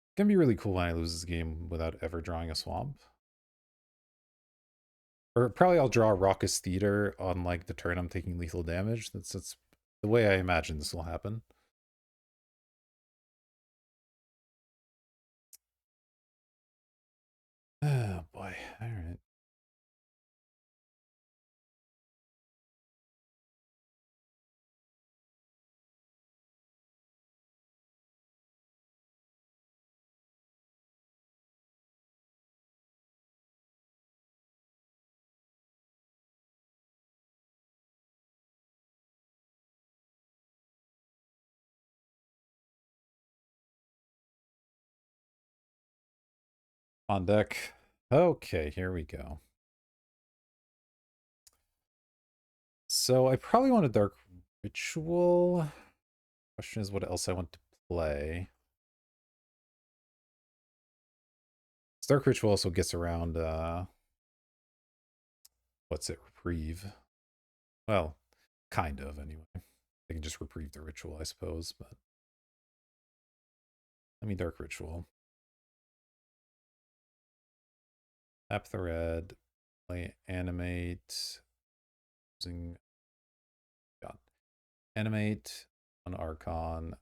It's gonna be really cool when I lose this game without ever drawing a swamp. Or probably I'll draw Raucous Theater on like the turn I'm taking lethal damage. That's the way I imagine this will happen. Oh boy. Alright. On deck. Okay, here we go. So I probably want a Dark Ritual. Question is what else I want to play. This Dark Ritual also gets around what's it, Reprieve. Well, kind of anyway. They can just reprieve the ritual, I suppose, but let me Dark Ritual. Tap the red, play animate, using God. Animate on Archon.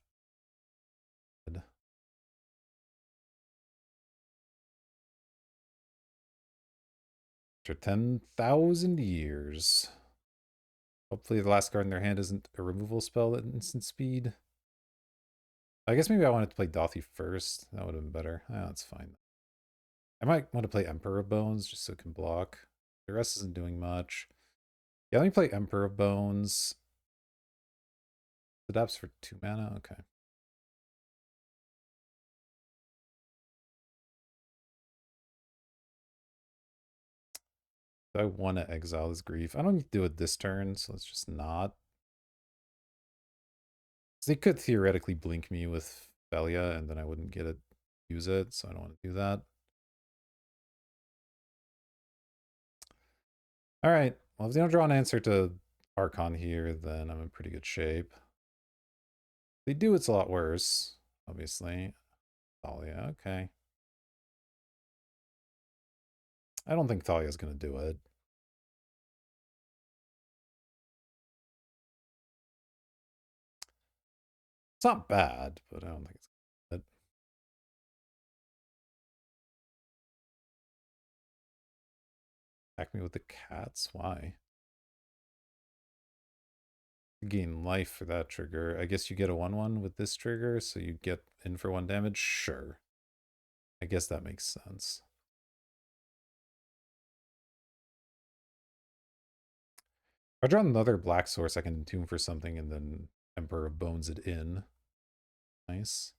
After 10,000 years. Hopefully the last card in their hand isn't a removal spell at instant speed. I guess maybe I wanted to play Dothy first. That would have been better. Oh, that's fine. I might want to play Emperor of Bones just so it can block. The rest isn't doing much. Yeah, let me play Emperor of Bones. The depths for 2 mana? Okay. Do I want to exile this Grief? I don't need to do it this turn, so let's just not. They could theoretically blink me with Felia, and then I wouldn't get it, use it, so I don't want to do that. Alright, well if they don't draw an answer to Archon here, then I'm in pretty good shape. If they do, it's a lot worse, obviously. Thalia, okay. I don't think Thalia's gonna do it. It's not bad, but I don't think it's good. Attack me with the cats? Why? Gain life for that trigger. I guess you get a 1/1 with this trigger, so you get in for 1 damage? Sure. I guess that makes sense. If I draw another black source, I can entomb for something and then Emperor of Bones it in. Nice.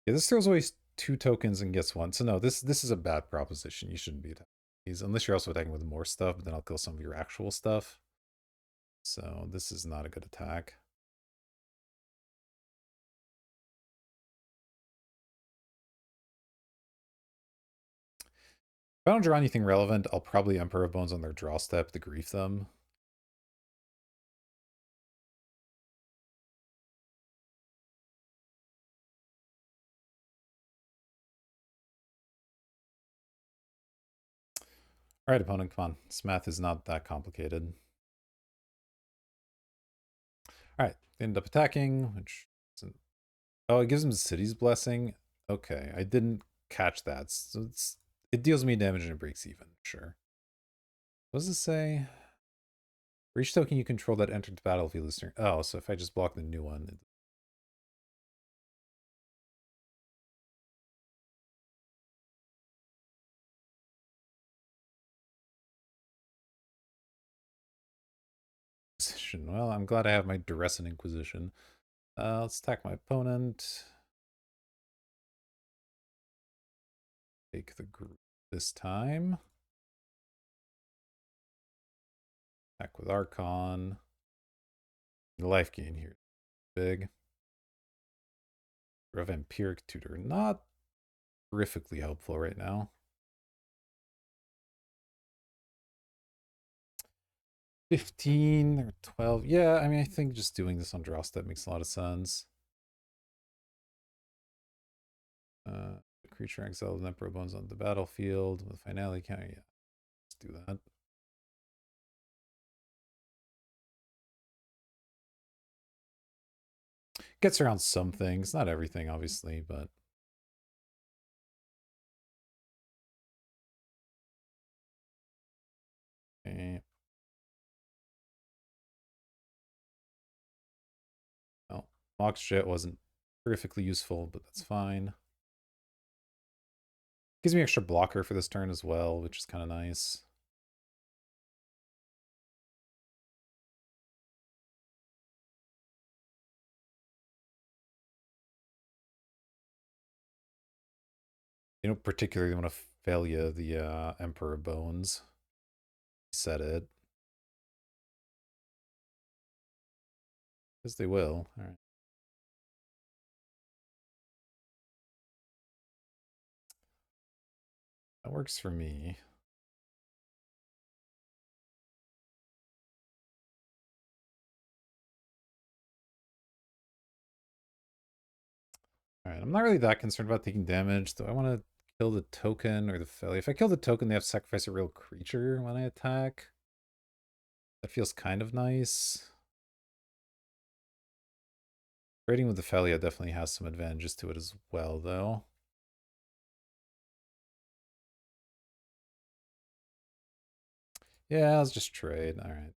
Yeah, this throws away 2 tokens and gets 1. So no, this is a bad proposition. You shouldn't be attacking these. Unless you're also attacking with more stuff, but then I'll kill some of your actual stuff. So this is not a good attack. If I don't draw anything relevant, I'll probably Emperor of Bones on their draw step to grief them. All right, opponent, come on. This math is not that complicated. All right, they end up attacking, which isn't... Oh, it gives him City's Blessing. Okay, I didn't catch that. So it deals me damage and it breaks even. Sure. What does it say? For each token you control that entered the battlefield this turn. Oh, so if I just block the new one. Well, I'm glad I have my Duress and Inquisition. Let's attack my opponent. Take the group this time. Attack with Archon. The life gain here. Big. Or Vampiric Tutor. Not horrifically helpful right now. 15 or 12. Yeah, I mean, I think just doing this on draw step makes a lot of sense. Creature exiled with Emperor Bones on the battlefield with finale counter. Yeah, let's do that. Gets around some things, not everything, obviously, but okay. Well, Mox Jet wasn't terrifically useful, but that's fine. Gives me extra blocker for this turn as well, which is kind of nice. You don't particularly want to fail you the Emperor Bones. Said it. Because they will. All right. That works for me. All right, I'm not really that concerned about taking damage. Do I want to kill the token or the failure? If I kill the token, they have to sacrifice a real creature when I attack. That feels kind of nice. Trading with the Felia definitely has some advantages to it as well, though. Yeah, let's just trade. All right.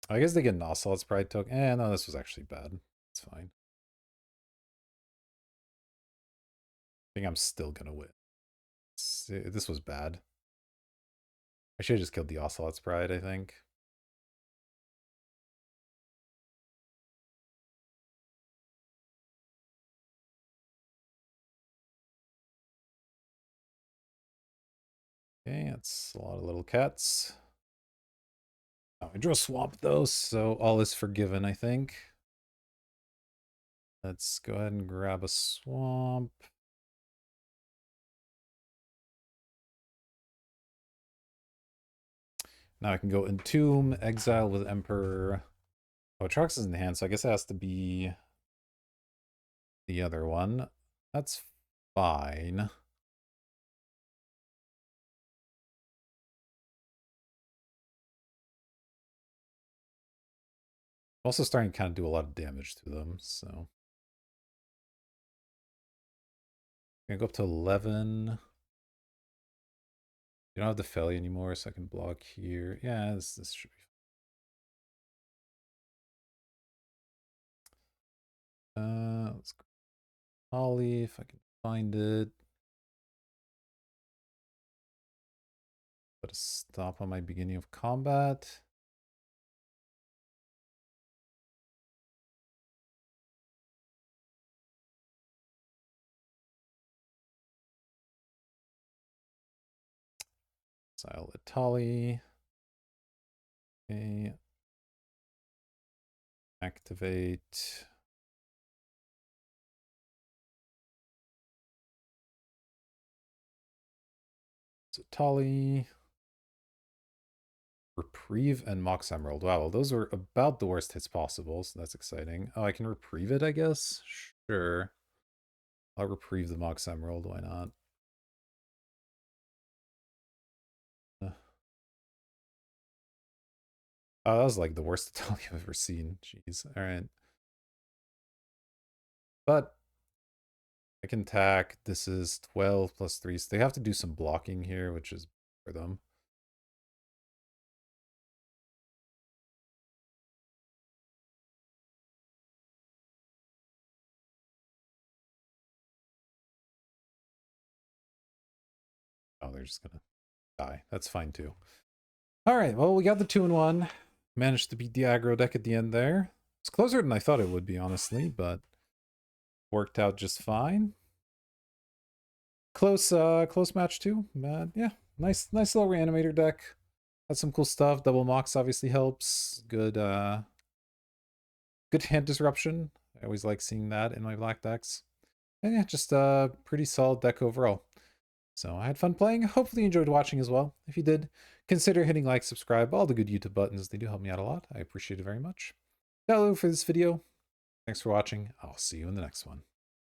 I guess they get an Ocelot's Pride token. No, this was actually bad. It's fine. I think I'm still gonna win. This was bad. I should have just killed the Ocelot's Pride, I think. Okay, that's a lot of little cats. Oh, I drew a swamp though, so all is forgiven, I think. Let's go ahead and grab a swamp. Now I can go Entomb, Exile with Emperor. Oh, Trox is in hand, so I guess it has to be the other one. That's fine. Also starting to kind of do a lot of damage to them, so. I'm gonna go up to 11. You don't have the Felly anymore, so I can block here. Yeah, this should be fine. Let's go Ollie if I can find it. Put a stop on my beginning of combat. Exile Itali. Okay. Activate. Itali. Reprieve and Mox Emerald. Wow, well, those were about the worst hits possible, so that's exciting. Oh, I can reprieve it, I guess? Sure. I'll reprieve the Mox Emerald, why not? Oh, that was like the worst Italia I've ever seen. Jeez. All right. But I can attack. This is 12 plus 3. So they have to do some blocking here, which is for them. Oh, they're just gonna die. That's fine too. All right, well, we got the 2-1. Managed to beat the aggro deck at the end there. It's closer than I thought it would be, honestly, but worked out just fine. Close match too. But yeah, nice little Reanimator deck. Had some cool stuff. Double Mox obviously helps. Good hand disruption. I always like seeing that in my black decks. And yeah, just a pretty solid deck overall. So I had fun playing. Hopefully you enjoyed watching as well. If you did, consider hitting like, subscribe, all the good YouTube buttons. They do help me out a lot. I appreciate it very much. That'll do it for this video. Thanks for watching. I'll see you in the next one.